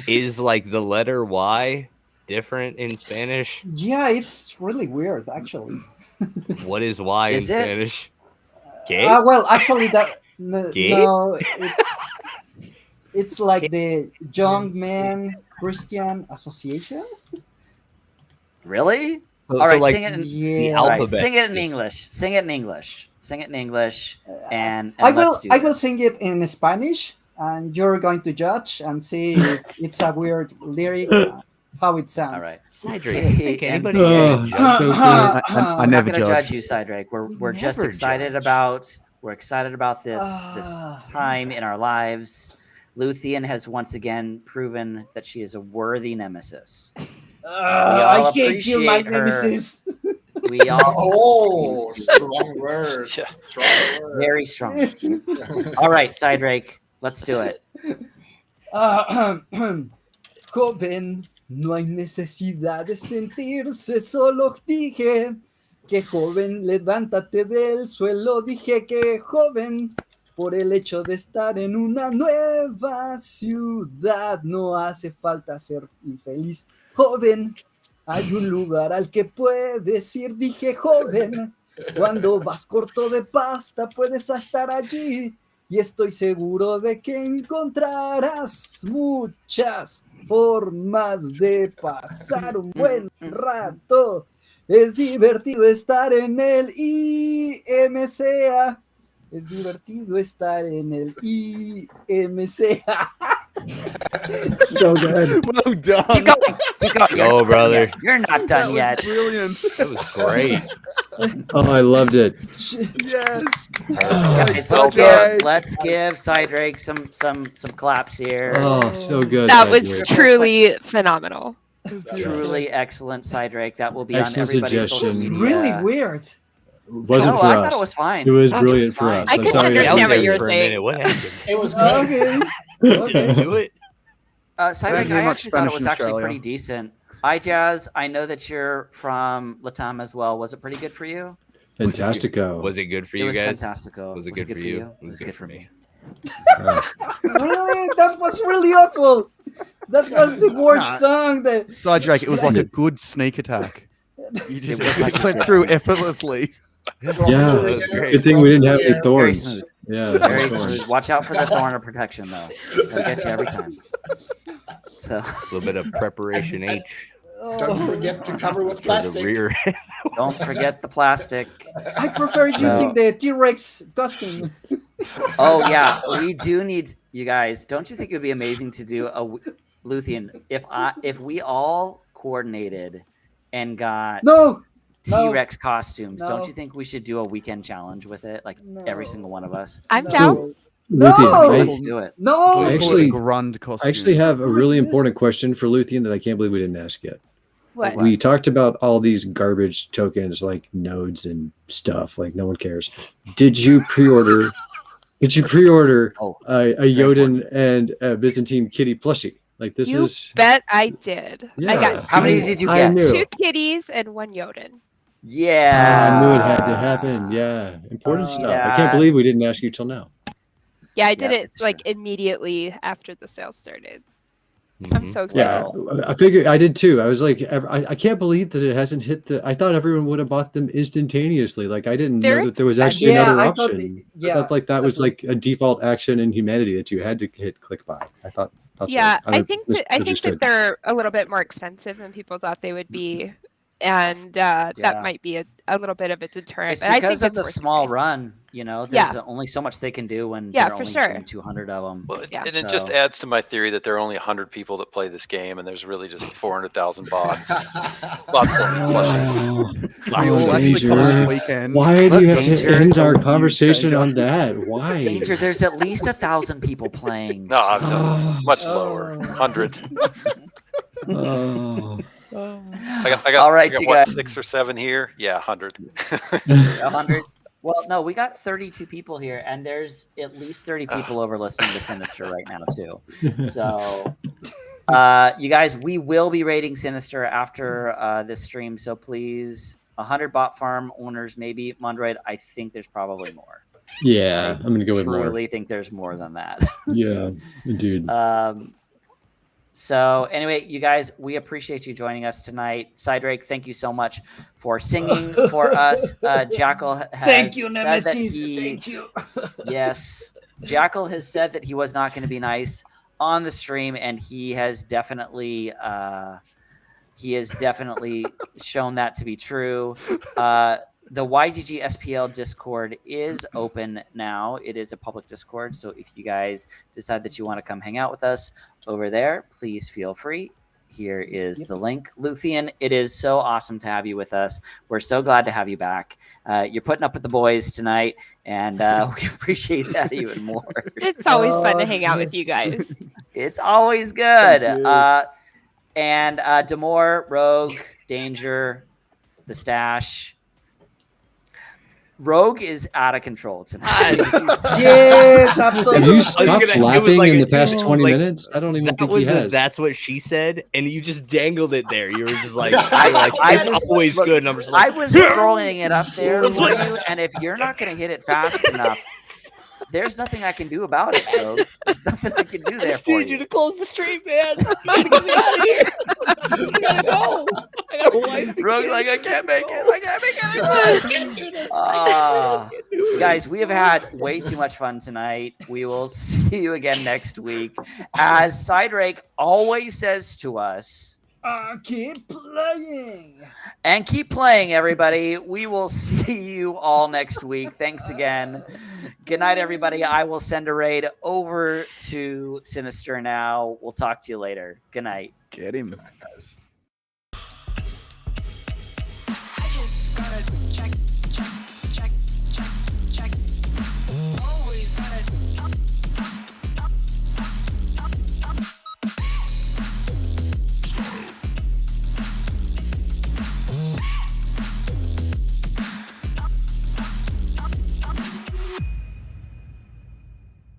is like the letter Y different in Spanish. Yeah, it's really weird, actually. What is Y Is in it? Spanish? ¿Qué? Well, actually, ¿Qué? no, it's like the Young Men Christian Association. Really? So, All so, right, like sing it in Yeah. all right, alphabet sing it in is- English. Sing it in English. Sing it in English. And I will. let's do I will this. sing it in Spanish, and you're going to judge and see if it's a weird lyric, how it sounds. All right. Cydrake, I think And- anybody's Oh, gonna judge so you. good. I I'm never not gonna judge. judge you, Cydrake. We're just Never excited judge. about this Ah, time in our lives. Luthien has once again proven that she is a worthy nemesis. I all hate you, my appreciate her. nemesis. We all Oh, strong words. Yeah. Strong words. very strong. All right, Cydrake, let's do it. Joven, no hay necesidad de sentirse, solo dije que joven, levántate del suelo, dije que joven, por el hecho de estar en una nueva ciudad, no hace falta ser infeliz. Joven, hay un lugar al que puedes ir, dije joven, cuando vas corto de pasta puedes estar allí. Y estoy seguro de que encontrarás muchas formas de pasar un buen rato. Es divertido estar en el IMCA. Es divertido estar en el IMCA. So good. Well Keep done. going. Keep going. You're Go, not done brother. yet. You're not That done was yet. brilliant. That was great. Oh, I loved it. Yes. Guys, Okay. let's give Cydrake some claps here. Oh, so good. That was Cydrake. truly phenomenal. Truly excellent, Cydrake. That will be Excellent on everybody's suggestion. social It's media. really weird. Wasn't No, for I us. thought it was fine. It was I thought brilliant for fine. us. I I'm can sorry. understand I was what you there were for a saying. minute. What happened? It was great. Okay. Did Okay. you do it? Cydrake, Thank you very I much, actually thought it Spanish was in actually Australia. pretty decent. iJazz, I know that you're from Latam as well. Was it pretty good for you? Fantastico. Was it good for It you was guys? fantastico. Was it good for you? It was good for me. Really? That was really awful. That was the worst song. That Cydrake, it was like a good sneak attack. You just was like it a went good through song. effortlessly. Yeah. That was great. Good thing we didn't have any Very thorns. smooth. Yeah, Very no thorns. smooth. Watch out for the thorn of protection, though. They'll get you every time. So A little bit of preparation H Don't forget to cover with for the plastic. rear. don't forget the plastic. I prefer using the T-Rex costume. Oh yeah, we do need you guys. Don't you think it would be amazing to do a Luthien if we all coordinated and got No. T-Rex costumes? No. Don't you think we should do a weekend challenge with it, like every No. single one of us? I'm No. down. Luthien, Let's do it. No. Actually- Grund costume. I actually have a really important question for Luthien that I can't believe we didn't ask yet. What? We talked about all these garbage tokens like nodes and stuff, like no one cares. Did you pre-order? Did you pre-order Oh, a very Jotun and a Byzantine kitty plushie? Like this You is. bet I did. I Yeah. got How many two- did you I get? knew. 2 kitties and 1 Jotun. Yeah, I knew it had to happen. Yeah, important stuff. I can't yeah. believe we didn't ask you till now. Yeah, I did Yep, it it's like true. immediately after the sale started. I'm Mhm. so excited. Yeah, I figured I did too. I was like, I can't believe that it hasn't hit the. I thought everyone would have bought them instantaneously. Like I didn't They're know that there was actually expensive. Yeah, another I thought. option. I Yeah, thought like that was exactly. like a default action in humanity that you had to hit click buy. I thought that's Yeah, what I I think misunderstood. that they're a little bit more expensive than people thought they would be, and that Yeah. might be a little bit of a deterrent. It's But I because think of it's the worth the small price. run. You know, Yeah. there's only so much they can do when Yeah, they're for only sure. doing 200 of them. Well, Yeah. and it just So- adds to my theory that there are only 100 people that play this game, and there's really just 400,000 bots. Lots of We all actually come this weekend. Why do Look, you have to Danger. end our You, conversation Danger. on that? Why? Danger, there's at least 1,000 people playing. No, I'm Oh. much lower. 100. Oh. I got All right, I got you what, guys. 6 or 7 here? Yeah, 100. 100. Well, no, we got 32 people here, and there's at least 30 people over listening to Sinister right now too. So, you guys, we will be rating Sinister after this stream. So please, 100 bot farm owners, maybe Mondroid. I think there's probably more. Yeah, I'm gonna go with more. Truly think there's more than that. Yeah, dude. So anyway, you guys, we appreciate you joining us tonight. Cydrake, thank you so much for singing for us. Jackal has Thank you, said that Nemesis. he, Thank you. yes, Jackal has said that he was not going to be nice on the stream, and he has definitely shown that to be true. The YGG SPL Discord is open now. It is a public Discord, so if you guys decide that you want to come hang out with us over there, please feel free. Here is the link. Luthien, it is so awesome to have you with us. We're so glad to have you back. You're putting up with the boys tonight, and we appreciate that even more. It's always fun to hang out with you guys. It's always good. And Demore, Rogue, Danger, the Stash. Rogue is out of control tonight. Yes, Have absolutely. you stopped laughing like in a the past dude, 20 like, minutes? I don't even That think was he has. that's what she said, and you just dangled it there. You were just like, I it's was- always look, good. And I'm just like, I was throwing it up there for you, and if you're not going to hit it fast enough, there's nothing I can do about it, Rogue. There's nothing I can do I there just for need you you. to close the stream, man. You gotta get me out of here. I gotta go. I got a wife. and Rogue's kids. like, I can't make it. I can't make it. I can't do this. Guys, we have had way too much fun tonight. We will see you again next week. As Cydrake always says to us, Keep playing. and keep playing, everybody. We will see you all next week. Thanks again. Good night, everybody. I will send a raid over to Sinister now. We'll talk to you later. Good night. Get him. Guys. I just gotta